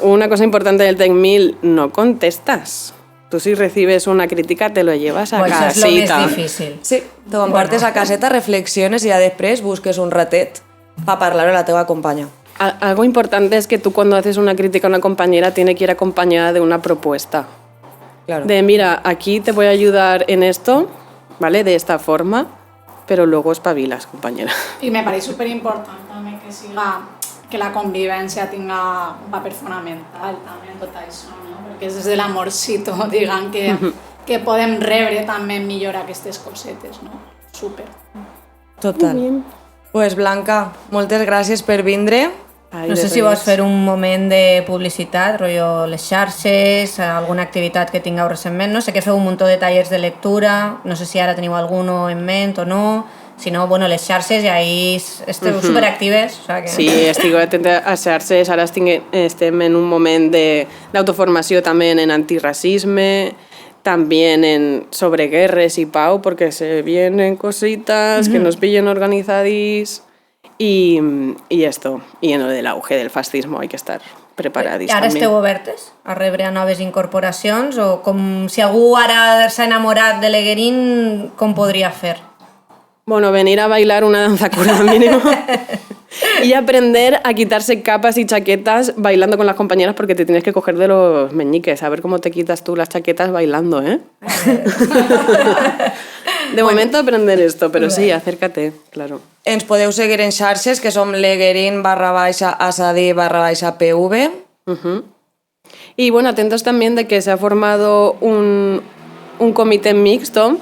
Una cosa importante del Tech 1000, no contestas. Tú si recibes una crítica te lo llevas a Pues casita. eso es lo més difícil. Sí, t'ho emportes a caseta, reflexiones i ja després busques un ratet per parlar a la teva companya. Algo importante es que tú cuando haces una crítica a una compañera tiene que ir acompañada de una propuesta. Claro. De, mira, aquí te voy a ayudar en esto, ¿vale? De esta forma, pero luego espabilas, compañera. I me pareix superimportant també que la convivència tinga un paper fonamental també en tot això, no? Perquè és des de l'amorcito, diguem, que podem rebre també millor aquestes cosetes, no? Súper. Total. Pues Blanca, moltes gràcies per vindre. Ai, No de sé si res. vols fer un moment de publicitat, rotllo les xarxes, alguna activitat que tingueu recentment. No sé que feu un muntó de tallers de lectura, no sé si ara teniu alguno en ment o no. Si no, bueno, les xarxes i ahí esteu superactives. O sea que... Sí, estic atenta a xarxes, ara estem en un moment d'autoformació també en antirracisme, también sobre guerres y pau, porque se vienen cositas que nos pillen organizadís y esto, y en lo del auge del fascismo hay que estar preparadís Ara també. esteu obertes a rebre a noves incorporacions o com si algú ara s'ha enamorat de l'Eguerín, com podria fer? Bueno, venir a bailar una danza curda mínimo y aprender a quitarse capas y chaquetas bailando con las compañeras porque te tienes que coger de los meñiques, a ver cómo te quitas tú las chaquetas bailando, ¿eh? De momento aprender esto, pero sí, acércate, claro. Ens podeu seguir en xarxes, que som leguerin_asadi_pv. Y bueno, atentos también de que se ha formado un comité mixto.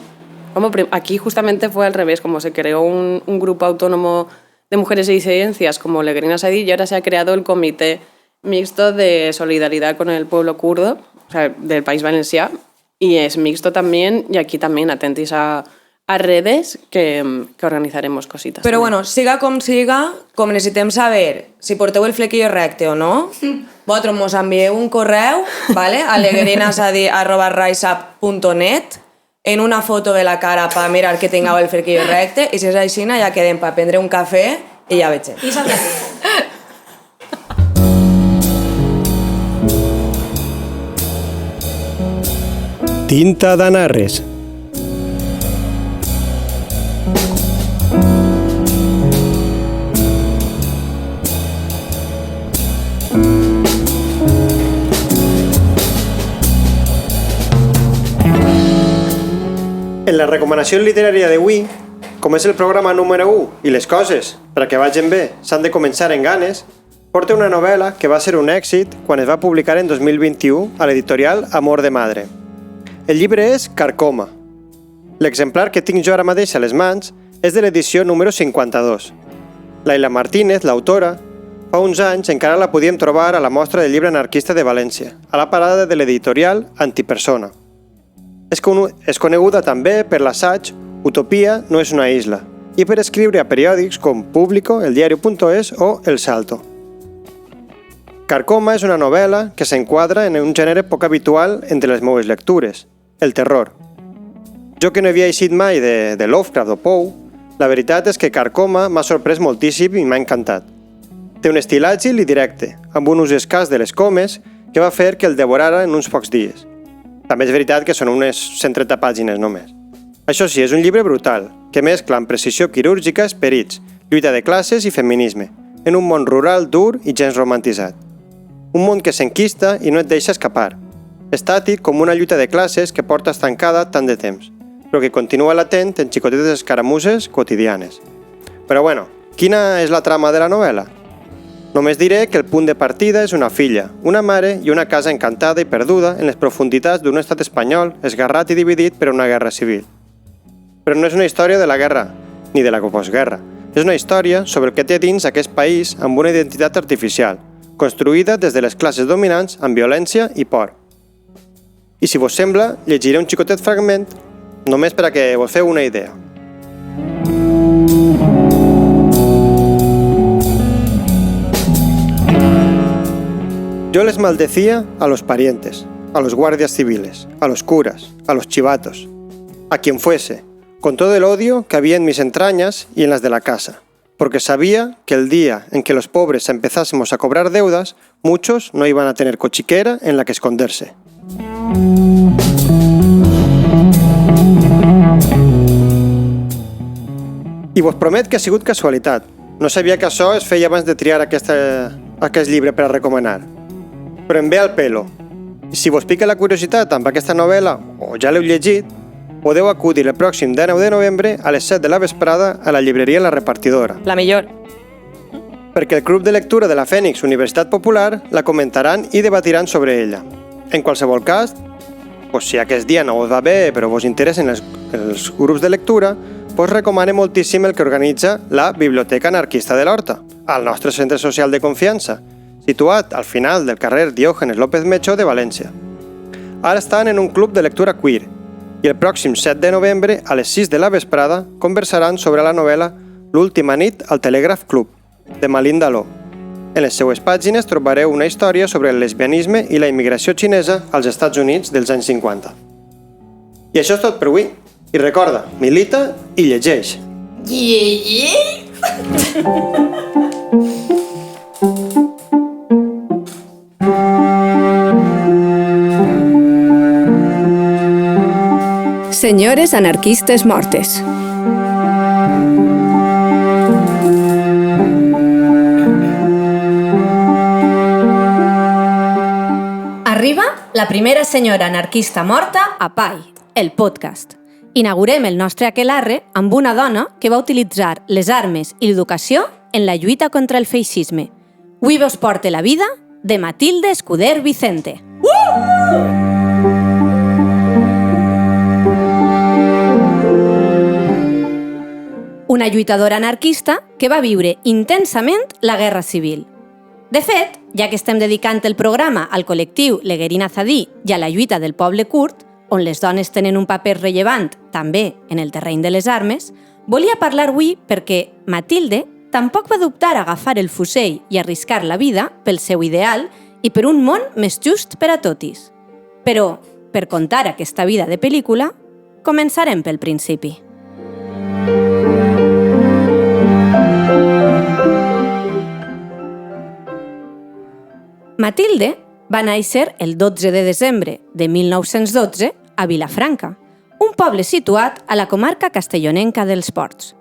Aquí justamente fue al revés, como se creó un grupo autónomo de mujeres y disidencias como Leguerín Asadi, y ahora se ha creado el comité mixto de solidaridad con el pueblo kurdo, o sea, del País Valencià, y es mixto también, y aquí también atentis a redes que organizaremos cositas. Però también. bueno, siga, com necessitem saber si porteu el flequillo recte o no, vosaltres mos envieu un correu, ¿vale? A leguerinasadi@riseup.net en una foto de la cara per mirar que tingueu el flequillo recte, i si és així, ja quedem per prendre un cafè i ja veig. I s'ha de dir. Tinta d'Anarres. En la recomanació literària d'avui, com és el programa número 1 i les coses, perquè vagin bé, s'han de començar en ganes, porta una novel·la que va ser un èxit quan es va publicar en 2021 a l'editorial Amor de Madre. El llibre és Carcoma. L'exemplar que tinc jo ara mateix a les mans és de l'edició número 52. Laila Martínez, l'autora, fa uns anys encara la podíem trobar a la Mostra del Llibre Anarquista de València, a la parada de l'editorial Antipersona. És coneguda també per l'assaig Utopia no és una isla i per escriure a periòdics com Público, El Diario.es o El Salto. Carcoma és una novel·la que s'enquadra en un gènere poc habitual entre les meues lectures. el terror. Jo que no havia eixit mai de Lovecraft o Poe, la veritat és que Carcoma m'ha sorprès moltíssim i m'ha encantat. Té un estil àgil i directe, amb un ús escàs de les comes que va fer que el devorara en uns pocs dies. També és veritat que són unes 130 pàgines només. Això sí, és un llibre brutal, que mescla amb precisió quirúrgica esperits, lluita de classes i feminisme, en un món rural dur i gens romantitzat. Un món que s'enquista i no et deixa escapar, estàtic com una lluita de classes que porta estancada tant de temps, però que continua latent en xicotetes escaramusses quotidianes. Però bueno, quina és la trama de la novel·la? Només diré que el punt de partida és una filla, una mare i una casa encantada i perduda en les profunditats d'un estat espanyol esgarrat i dividit per una guerra civil. Però no és una història de la guerra, ni de la postguerra. És una història sobre el que té dins aquest país amb una identitat artificial, construïda des de les classes dominants amb violència i por. I si vos sembla, llegiré un xicotet fragment només per a que vos feu una idea. Yo les maldecía a los parientes, a los guardias civiles, a los curas, a los chivatos, a quien fuese, con todo el odio que había en mis entrañas y en las de la casa, porque sabía que el día en que los pobres empezásemos a cobrar deudas, muchos no iban a tener cochiquera en la que esconderse. I vos promet que ha sigut casualitat. No sabia que això es feia abans de triar aquest llibre per a recomanar. Però em ve al pelo. I si vos pica la curiositat amb aquesta novel·la, o ja l'heu llegit, podeu acudir el pròxim 19 de novembre a les 7 de la vesprada a la llibreria La Repartidora. La millor. Perquè el Club de Lectura de la Fènix Universitat Popular la comentaran i debatiran sobre ella. En qualsevol cas, si aquest dia no us va bé però vos interessen els grups de lectura, vos recomano moltíssim el que organitza la Biblioteca Anarquista de l'Horta, al nostre centre social de confiança, situat al final del carrer Diògenes López Mecho de València. Ara estan en un club de lectura queer i el pròxim 7 de novembre a les 6 de la vesprada conversaran sobre la novel·la L'última nit al Telègraf Club, de Malinda Lo. En les seues pàgines trobareu una història sobre el lesbianisme i la immigració xinesa als Estats Units dels anys 50. I això és tot per avui. I recorda, milita i llegeix. Senyores anarquistes mortes. Arriba la primera senyora anarquista morta a PAI, el podcast. Inaugurem el nostre aquelarre amb una dona que va utilitzar les armes i l'educació en la lluita contra el feixisme. Avui vos porte la vida de Matilde Escuder Vicente. Una lluitadora anarquista que va viure intensament la Guerra Civil. De fet, ja que estem dedicant el programa al col·lectiu Leguerín Azadí i a la lluita del poble kurd, on les dones tenen un paper rellevant també en el terreny de les armes, volia parlar avui perquè Matilde tampoc va dubtar a agafar el fusell i arriscar la vida pel seu ideal i per un món més just per a totis. Però, per contar aquesta vida de pel·lícula, començarem pel principi. Matilde va néixer el 12 de desembre de 1912 a Vilafranca, un poble situat a la comarca castellonenca dels Ports.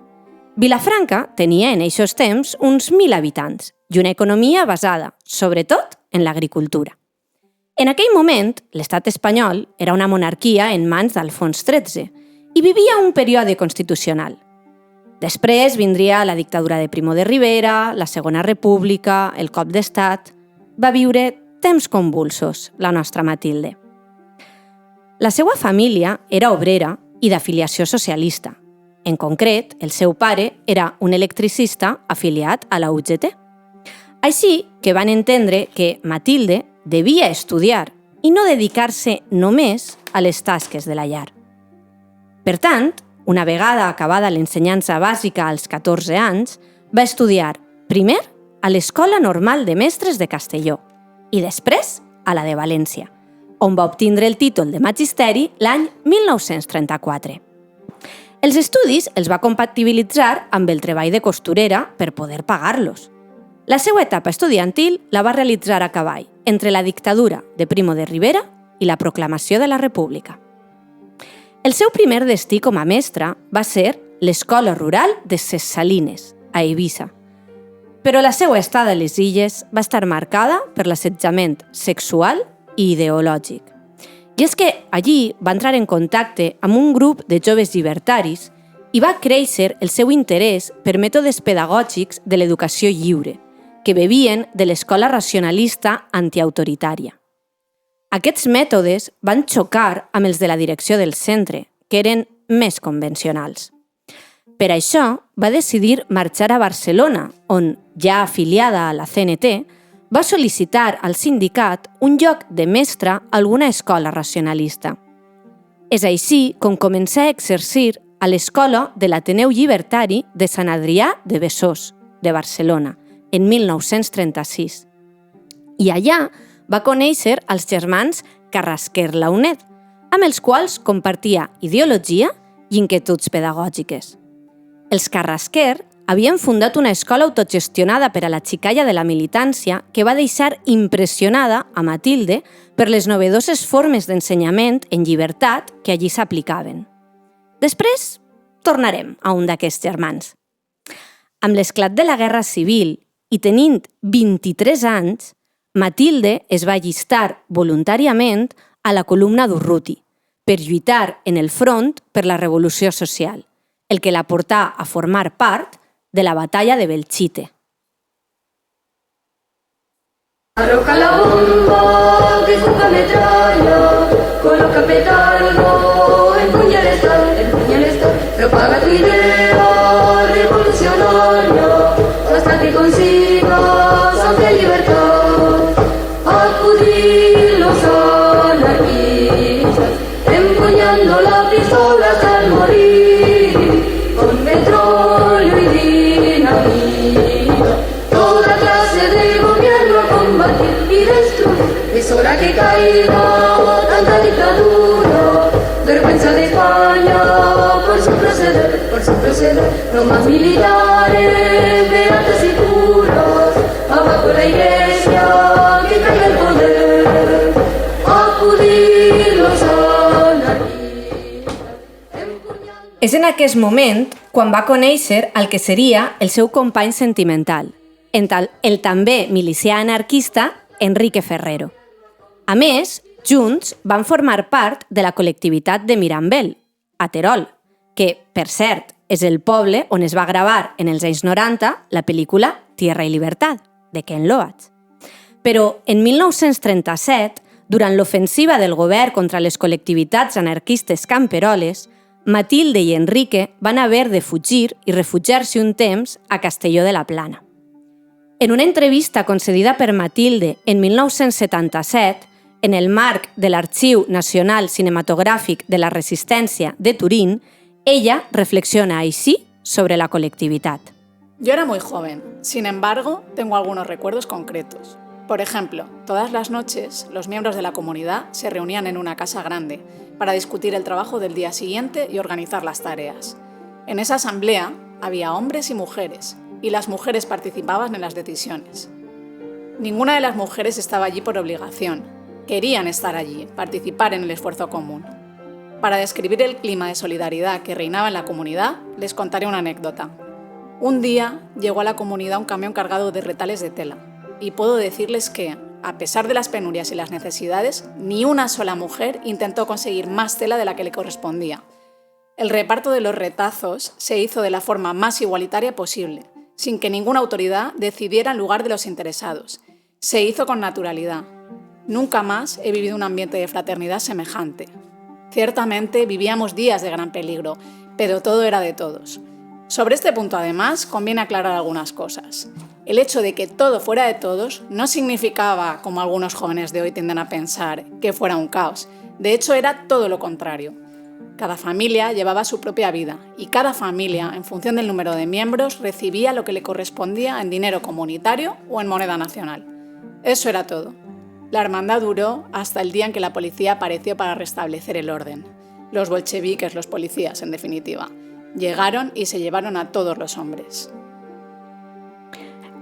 Vilafranca tenia en aquests temps uns 1.000 habitants i una economia basada, sobretot, en l'agricultura. En aquell moment, l'estat espanyol era una monarquia en mans d'Alfons XIII i vivia un període constitucional. Després vindria la dictadura de Primo de Rivera, la Segona República, el cop d'estat. Va viure temps convulsos, la nostra Matilde. La seva família era obrera i d'afiliació socialista. En concret, el seu pare era un electricista afiliat a la UGT. Així que van entendre que Matilde devia estudiar i no dedicar-se només a les tasques de la llar. Per tant, una vegada acabada l'ensenyança bàsica als 14 anys, va estudiar primer a l'Escola Normal de Mestres de Castelló i després a la de València, on va obtindre el títol de magisteri l'any 1934. Els estudis els va compatibilitzar amb el treball de costurera per poder pagar-los. La seva etapa estudiantil la va realitzar a cavall entre la dictadura de Primo de Rivera i la proclamació de la República. El seu primer destí com a mestra va ser l'Escola Rural de Ses Salines, a Eivissa. Però la seva estada a les illes va estar marcada per l'assetjament sexual i ideològic. I és que allí va entrar en contacte amb un grup de joves llibertaris i va créixer el seu interès per mètodes pedagògics de l'educació lliure, que bevien de l'escola racionalista antiautoritària. Aquests mètodes van xocar amb els de la direcció del centre, que eren més convencionals. Per això, va decidir marxar a Barcelona, on, ja afiliada a la CNT, va sol·licitar al sindicat un lloc de mestre a alguna escola racionalista. És així com comença a exercir a l'escola de l'Ateneu Llibertari de Sant Adrià de Besòs, de Barcelona, en 1936. I allà va conèixer els germans Carrasquer Launet, amb els quals compartia ideologia i inquietuds pedagògiques. Els Carrasquer havien fundat una escola autogestionada per a la xicalla de la militància que va deixar impressionada a Matilde per les novedoses formes d'ensenyament en llibertat que allí s'aplicaven. Després tornarem a un d'aquests germans. Amb l'esclat de la Guerra Civil i tenint 23 anys, Matilde es va allistar voluntàriament a la columna d'Urruti per lluitar en el front per la revolució social, el que la portà a formar part de la batalla de Belchite. Arroja la bomba, que escupa metralla, coloca petardo, empuña el estado, propaga tu idea revolucionaria, hasta que consigas amplia libertad. Acudir los anarquistas, empuñando la pistola hasta el morir, con petróleo y dinamita, toda clase de gobierno a combatir y destruir. Es hora que caiga tanta dictadura, vergüenza de España por su proceder, no más militares, beatos y curas, abajo la iglesia, que caiga el poder, acudir los anarquistas, empuñando... És en aquest moment quan va conèixer el que seria el seu company sentimental, el també milicià anarquista Enrique Ferrero. A més, junts van formar part de la col·lectivitat de Mirambel, a Terol, que, per cert, és el poble on es va gravar en els anys 90 la pel·lícula Tierra y Libertad, de Ken Loach. Però en 1937, durant l'ofensiva del govern contra les col·lectivitats anarquistes camperoles, Matilde i Enrique van haver de fugir i refugiar-se un temps a Castelló de la Plana. En una entrevista concedida per Matilde en 1977, en el marc de l'Arxiu Nacional Cinematogràfic de la Resistència de Turín, ella reflexiona així sobre la colectividad. Yo era muy joven, sin embargo, tengo algunos recuerdos concretos. Por ejemplo, todas las noches los miembros de la comunidad se reunían en una casa grande para discutir el trabajo del día siguiente y organizar las tareas. En esa asamblea había hombres y mujeres, y las mujeres participaban en las decisiones. Ninguna de las mujeres estaba allí por obligación. Querían estar allí, participar en el esfuerzo común. Para describir el clima de solidaridad que reinaba en la comunidad, les contaré una anécdota. Un día llegó a la comunidad un camión cargado de retales de tela, y puedo decirles que, a pesar de las penurias y las necesidades, ni una sola mujer intentó conseguir más tela de la que le correspondía. El reparto de los retazos se hizo de la forma más igualitaria posible, sin que ninguna autoridad decidiera en lugar de los interesados. Se hizo con naturalidad. Nunca más he vivido un ambiente de fraternidad semejante. Ciertamente vivíamos días de gran peligro, pero todo era de todos. Sobre este punto, además, conviene aclarar algunas cosas. El hecho de que todo fuera de todos no significaba, como algunos jóvenes de hoy tienden a pensar, que fuera un caos. De hecho, era todo lo contrario. Cada familia llevaba su propia vida y cada familia, en función del número de miembros, recibía lo que le correspondía en dinero comunitario o en moneda nacional. Eso era todo. La hermandad duró hasta el día en que la policía apareció para restablecer el orden. Los bolcheviques, los policías, en definitiva, llegaron y se llevaron a todos los hombres.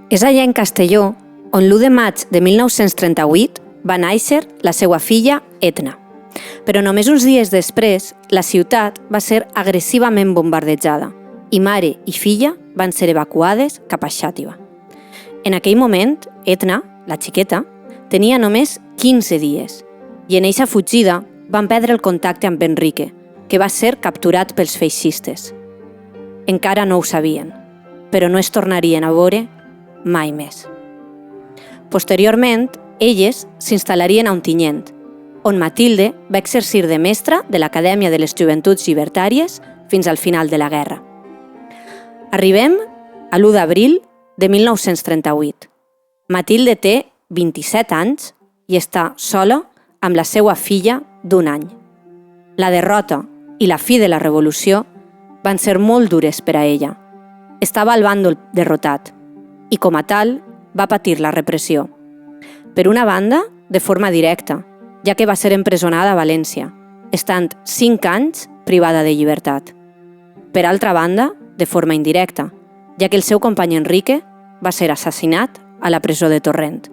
És allà en Castelló on l'1 de maig de 1938 va néixer la seva filla Etna. Però només uns dies després, la ciutat va ser agressivament bombardejada i mare i filla van ser evacuades cap a Xàtiva. En aquell moment, Etna, la xiqueta, tenia només 15 dies i en eixa fugida van perdre el contacte amb Enrique, que va ser capturat pels feixistes. Encara no ho sabien, però no es tornarien a veure mai més. Posteriorment, elles s'instal·larien a Ontinyent, on Matilde va exercir de mestra de l'Acadèmia de les Joventuts Llibertàries fins al final de la guerra. Arribem a l'1 d'abril de 1938. Matilde té 27 anys i està sola amb la seva filla d'1 any. La derrota i la fi de la revolució van ser molt dures per a ella. Estava al bàndol derrotat i, com a tal, va patir la repressió. Per una banda, de forma directa, ja que va ser empresonada a València, estant 5 anys privada de llibertat. Per altra banda, de forma indirecta, ja que el seu company Enrique va ser assassinat a la presó de Torrent,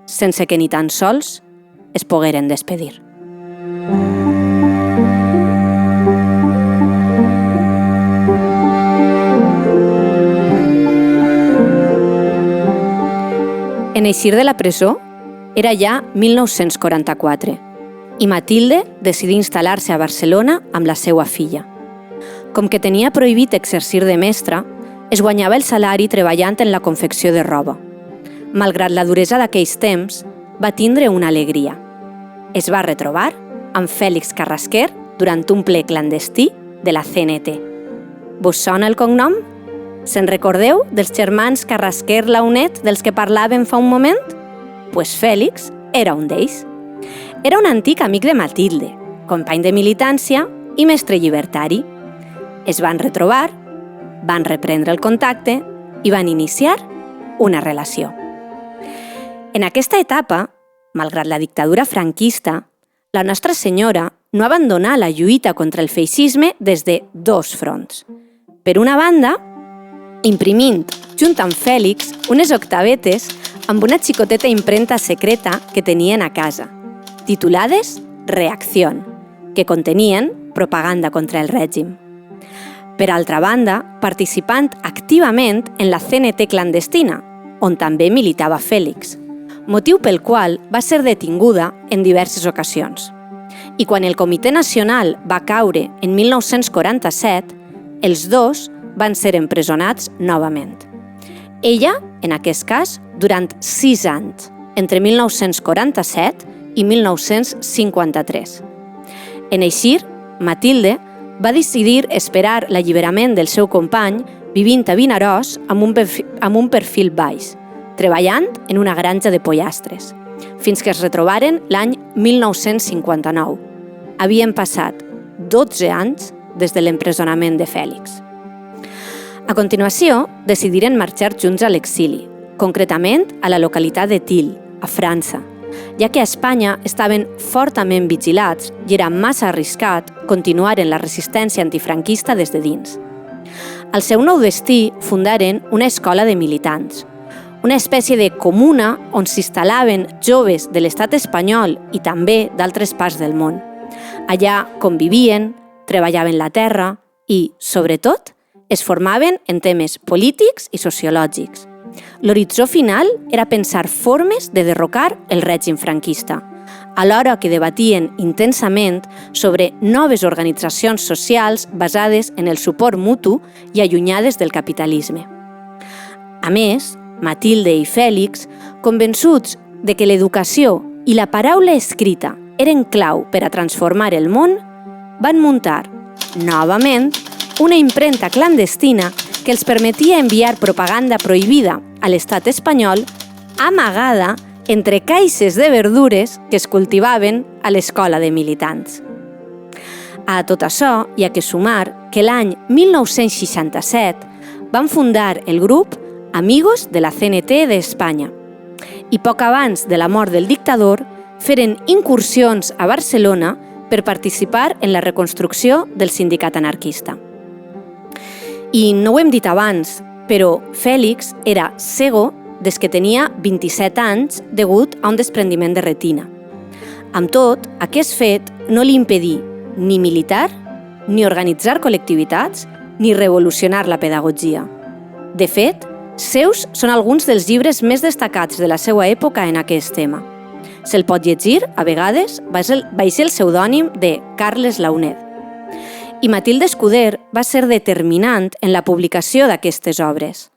sense que ni tan sols es pogueren despedir. En eixir de la presó era ja 1944 i Matilde decidí instal·lar-se a Barcelona amb la seva filla. Com que tenia prohibit exercir de mestra, es guanyava el salari treballant en la confecció de roba. Malgrat la duresa d'aquells temps, va tindre una alegria. Es va retrobar amb Fèlix Carrasquer durant un ple clandestí de la CNT. Vos sona el cognom? Se'n recordeu dels germans Carrasquer Launet dels que parlàvem fa un moment? Pues Fèlix era un d'ells. Era un antic amic de Matilde, company de militància i mestre llibertari. Es van retrobar, van reprendre el contacte i van iniciar una relació. En aquesta etapa, malgrat la dictadura franquista, la Nostra Senyora no abandonà la lluita contra el feixisme des de 2 fronts. Per una banda, imprimint, junt amb Fèlix, unes octavetes amb una xicoteta impremta secreta que tenien a casa, titulades Reacción, que contenien propaganda contra el règim. Per altra banda, participant activament en la CNT clandestina, on també militava Fèlix, motiu pel qual va ser detinguda en diverses ocasions. I quan el Comitè Nacional va caure en 1947, els dos van ser empresonats novament. Ella, en aquest cas, durant 6 anys, entre 1947 i 1953. En eixir, Matilde va decidir esperar l'alliberament del seu company vivint a Vinaròs amb un perfil baix, treballant en una granja de pollastres, fins que es retrobaren l'any 1959. Havien passat 12 anys des de l'empresonament de Fèlix. A continuació, decidiren marxar junts a l'exili, concretament a la localitat de Til, a França, ja que a Espanya estaven fortament vigilats i era massa arriscat continuar en la resistència antifranquista des de dins. Al seu nou destí fundaren una escola de militants, una espècie de comuna on s'instal·laven joves de l'estat espanyol i també d'altres parts del món. Allà convivien, treballaven la terra i, sobretot, es formaven en temes polítics i sociològics. L'horitzó final era pensar formes de derrocar el règim franquista, alhora que debatien intensament sobre noves organitzacions socials basades en el suport mutu i allunyades del capitalisme. A més, Matilde i Fèlix, convençuts de que l'educació i la paraula escrita eren clau per a transformar el món, van muntar, novament, una impremta clandestina que els permetia enviar propaganda prohibida a l'estat espanyol amagada entre caixes de verdures que es cultivaven a l'escola de militants. A tot això hi ha que sumar que l'any 1967 van fundar el grup Amigos de la CNT d'Espanya i poc abans de la mort del dictador feren incursions a Barcelona per participar en la reconstrucció del sindicat anarquista. I no ho hem dit abans, però Fèlix era cego des que tenia 27 anys degut a un desprendiment de retina. Amb tot, aquest fet no li impedí ni militar, ni organitzar col·lectivitats, ni revolucionar la pedagogia. De fet, seus són alguns dels llibres més destacats de la seva època en aquest tema. Se'l pot llegir, a vegades, baix el pseudònim de Carles Launed. I Matilde Escuder va ser determinant en la publicació d'aquestes obres.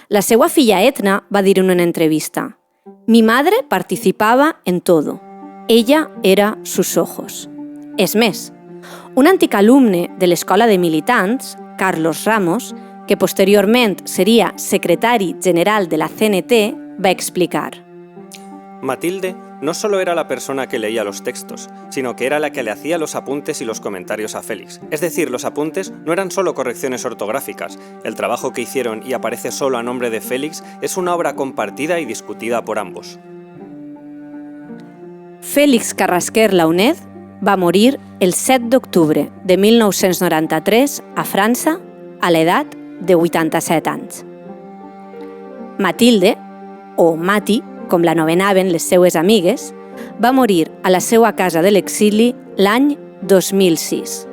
La seva filla Etna va dir en una entrevista: «Mi madre participaba en todo. Ella era sus ojos». És més, un antic alumne de l'Escola de Militants, Carlos Ramos, que posteriorment seria secretari general de la CNT, va explicar: Matilde no solo era la persona que leía los textos, sino que era la que le hacía los apuntes y los comentarios a Félix. Es decir, los apuntes no eran solo correcciones ortográficas. El trabajo que hicieron y aparece solo a nombre de Félix es una obra compartida y discutida por ambos. Félix Carrasquer Launed va morir el 7 d'octubre de 1993 a França a l'edat de 87 anys. Matilde, o Mati, com l'anomenaven les seues amigues, va morir a la seva casa de l'exili l'any 2006.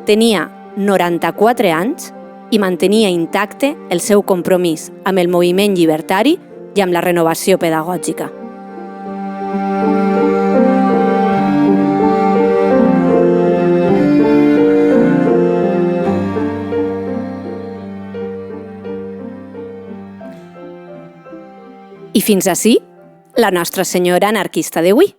Tenia 94 anys i mantenia intacte el seu compromís amb el moviment llibertari i amb la renovació pedagògica. I fins ací, la nostra senyora anarquista d'avui.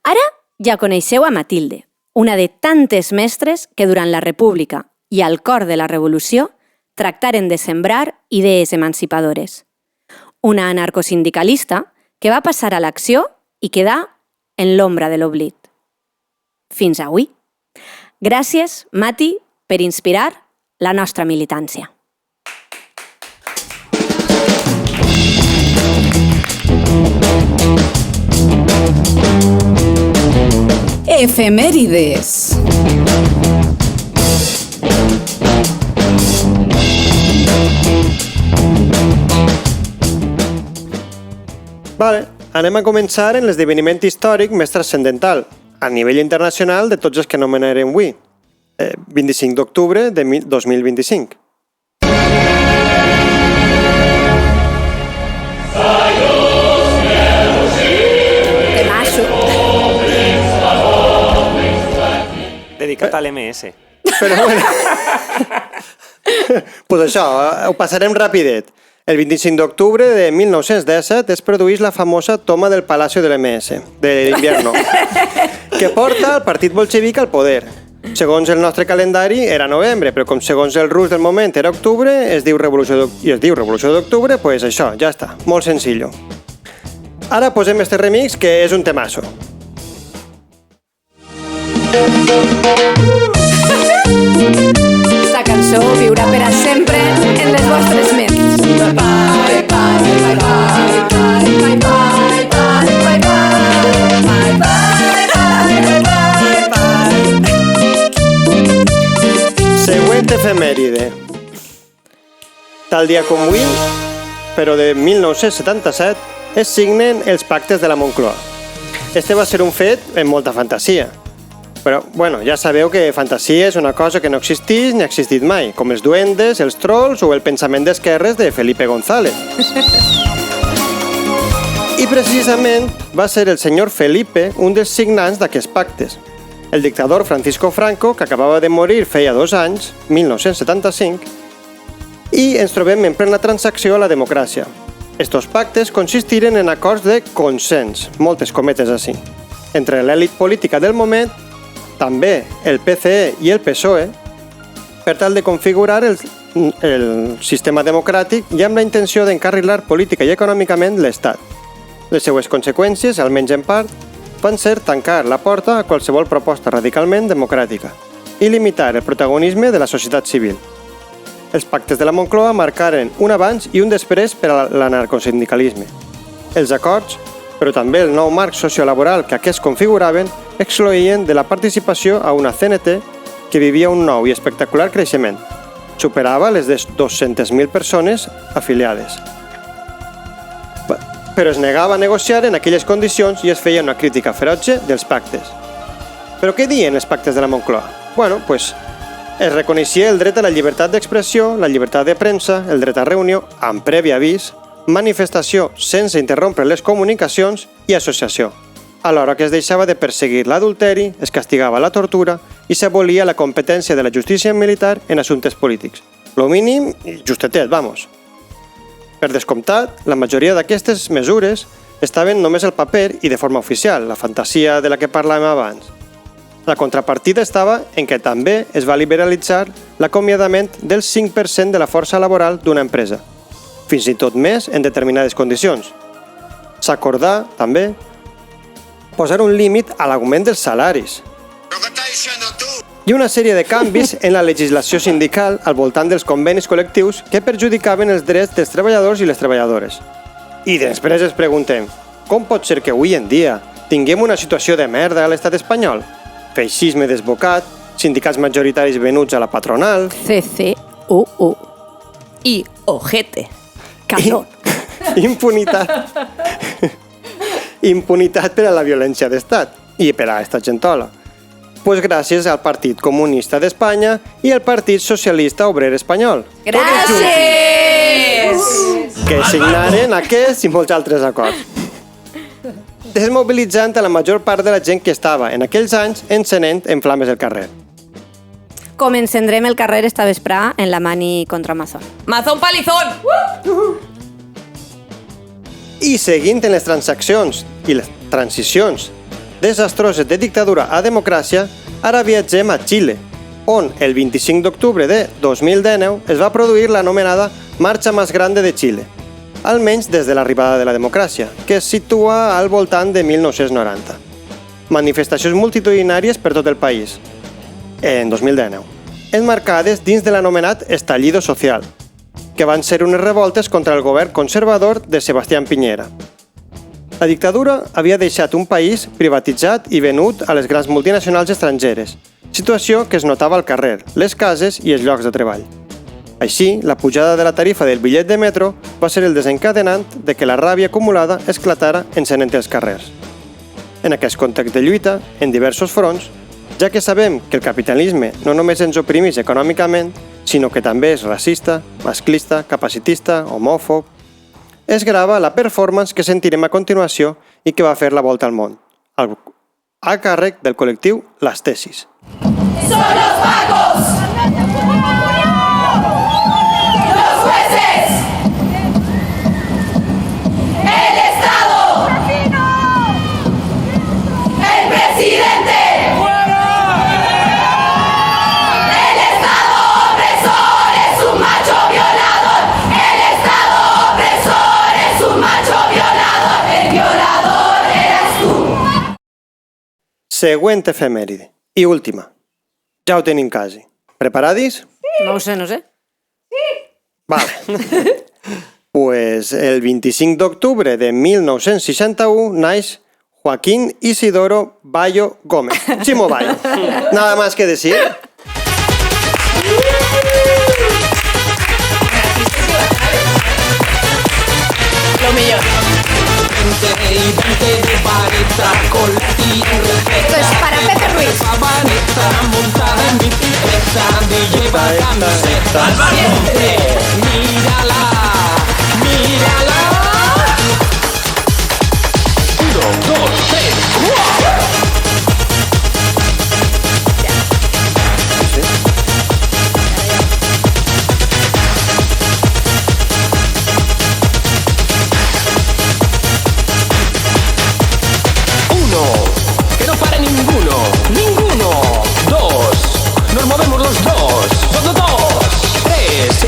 Ara ja coneixeu a Matilde, una de tantes mestres que durant la República i al cor de la Revolució tractaren de sembrar idees emancipadores. Una anarcosindicalista que va passar a l'acció i quedar en l'ombra de l'oblit. Fins avui. Gràcies, Mati, per inspirar la nostra militància. Efemèrides. Vale, anem a començar en l'esdeveniment històric més transcendental, a nivell internacional de tots els que anomenarem avui, 25 d'octubre de 2025. Dedicat a l'MS. Però bueno, pues això, ho passarem rapidet. El 25 d'octubre de 1917 es produeix la famosa toma del Palacio de l'MS, de l'Invierno, que porta el partit bolxevic al poder. Segons el nostre calendari era novembre, però com segons el rus del moment era octubre, es diu Revolució d'Octubre, pues això, ja està, molt senzill. Ara posem este remix, que és un temazo. Esta cançó viurà per a sempre en les vostres ments. Bye, bye, bye, bye, bye, bye, bye, bye, bye, bye, bye, bye, bye. Següent efemèride. Tal dia com avui, però de 1977, es signen els pactes de la Moncloa. Este va ser un fet amb molta fantasia. Però, bueno, ja sabeu que fantasia és una cosa que no existeix ni ha existit mai, com els duendes, els trolls o el pensament d'esquerres de Felipe González. I precisament va ser el senyor Felipe un dels signants d'aquests pactes. El dictador Francisco Franco, que acabava de morir feia 2 anys, 1975, i ens trobem en plena transacció a la democràcia. Estos pactes consistiren en acords de consens, moltes cometes així, entre l'elit política del moment, també el PCE i el PSOE, per tal de configurar el sistema democràtic i amb la intenció d'encarrilar política i econòmicament l'Estat. Les seues conseqüències, almenys en part, van ser tancar la porta a qualsevol proposta radicalment democràtica i limitar el protagonisme de la societat civil. Els pactes de la Moncloa marcaren un abans i un després per a l'anarcosindicalisme. Els acords però també el nou marc sociolaboral que aquests configuraven excloïen de la participació a una CNT que vivia un nou i espectacular creixement. Superava les de 200.000 persones afiliades. Però es negava a negociar en aquelles condicions i es feia una crítica ferotge dels pactes. Però què diuen els pactes de la Moncloa? Bueno, pues es reconeixia el dret a la llibertat d'expressió, la llibertat de premsa, el dret a reunió, amb previ avís, manifestació sense interrompre les comunicacions i associació. Alhora que es deixava de perseguir l'adulteri, es castigava la tortura i s'abolia la competència de la justícia militar en assumptes polítics. Lo mínim i justetet, vamos. Per descomptat, la majoria d'aquestes mesures estaven només al paper i de forma oficial, la fantasia de la que parlàvem abans. La contrapartida estava en què també es va liberalitzar l'acomiadament del 5% de la força laboral d'una empresa, fins i tot més en determinades condicions. S'acordà, també, posar un límit a l'augment dels salaris i una sèrie de canvis en la legislació sindical al voltant dels convenis col·lectius que perjudicaven els drets dels treballadors i les treballadores. I després ens preguntem, com pot ser que avui en dia tinguem una situació de merda a l'estat espanyol? Feixisme desbocat, sindicats majoritaris venuts a la patronal... CCUU. I ojete. Calor. Impunitat. Impunitat per a la violència d'estat i per a esta gentola. Pues gràcies al Partit Comunista d'Espanya i al Partit Socialista Obrer Espanyol. Gràcies! Que signaren aquests i molts altres acords. Desmobilitzant a la major part de la gent que estava en aquells anys encenent en flames el carrer. Com encendrem el carrer esta vesprà en la mani contra Amazon. Mazón palizón! I seguint en les transaccions i les transicions desastroses de dictadura a democràcia, ara viatgem a Xile, on el 25 d'octubre de 2019 es va produir l'anomenada Marcha Más Grande de Chile, almenys des de l'arribada de la democràcia, que es situa al voltant de 1990. Manifestacions multitudinàries per tot el país, en 2019, enmarcades dins de l'anomenat estallido social, que van ser unes revoltes contra el govern conservador de Sebastián Piñera. La dictadura havia deixat un país privatitzat i venut a les grans multinacionals estrangeres, situació que es notava al carrer, les cases i els llocs de treball. Així, la pujada de la tarifa del bitllet de metro va ser el desencadenant de que la ràbia acumulada esclatara encenent els carrers. En aquest context de lluita, en diversos fronts, ja que sabem que el capitalisme no només ens oprimeix econòmicament, sinó que també és racista, masclista, capacitista, homòfob, es grava la performance que sentirem a continuació i que va fer la volta al món, a càrrec del col·lectiu Les Tesis. ¡Son los pacos! ¡Los jueces! ¡El Estado! ¡El presidente! ¡El Estado opresor es un macho violador! ¡El Estado opresor es un macho violador! ¡El violador eres tú! Següent efemèride. I última. Ja ho tenim quasi. Preparadis? No ho sé, no sé. Vale. Pues el 25 d'octubre de 1961 naix Joaquín Isidoro Bayo Gómez. Chimo Bayo. Nada más que decir. Lo millor. Esto es para Pepe Ruiz. Que no pare ninguno, ninguno. Dos, nos movemos los dos. Son dos. Tres,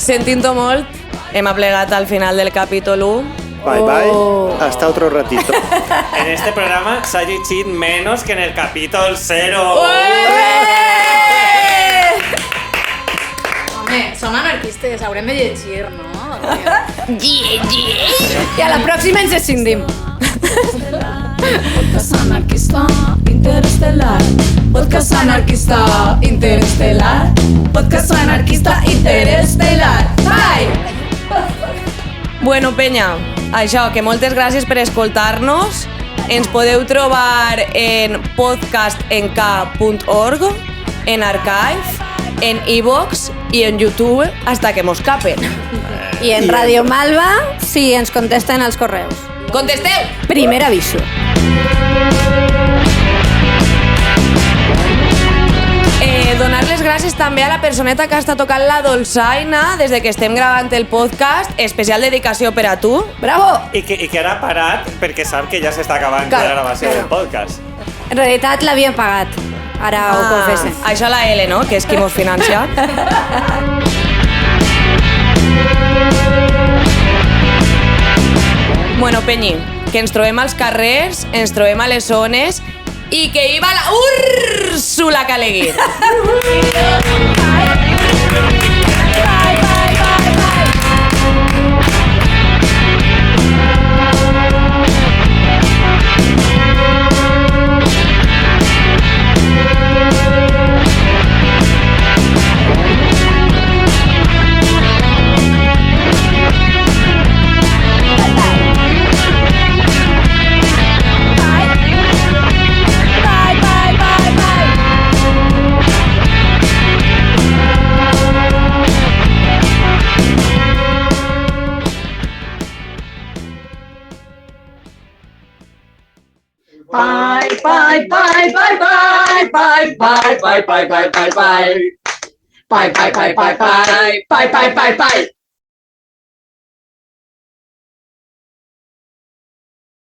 Sentint-ho molt, hem aplegat al final del capítol 1. Bye, bye. Hasta otro ratito. En este programa s'ha llegit menos que en el capítol 0. Home, som anarquistes, haurem de llegir, no? I a la pròxima ens escindim. Podcast anarquista interestelar. Podcast anarquista interestelar. Podcast anarquista interestelar. Bye! Bueno, penya, això, que moltes gràcies per escoltar-nos. Ens podeu trobar en podcastenk.org, en Archive, en iVoox i en YouTube hasta que mos capen. I en Radio Malva, si ens contesten els correus. Contesteu! Primer aviso. Donar les gràcies també a la personeta que està tocant la dolçaina des de que estem gravant el podcast, especial dedicació per a tu. Bravo! I que ara ha parat perquè sap que ja s'està acabant la gravació del podcast. En realitat l'havien pagat. Ara ho confessen. Això la L, no?, que és qui mos financia. Bueno, Penyi, que ens trobem als carrers, ens trobem a les zones i que viva la Úrsula Caleguer! Bye, bye, bye, bye, bye, bye, bye, bye, bye, bye, bye, bye. Bye, bye, bye, bye, bye, bye, bye, bye, bye.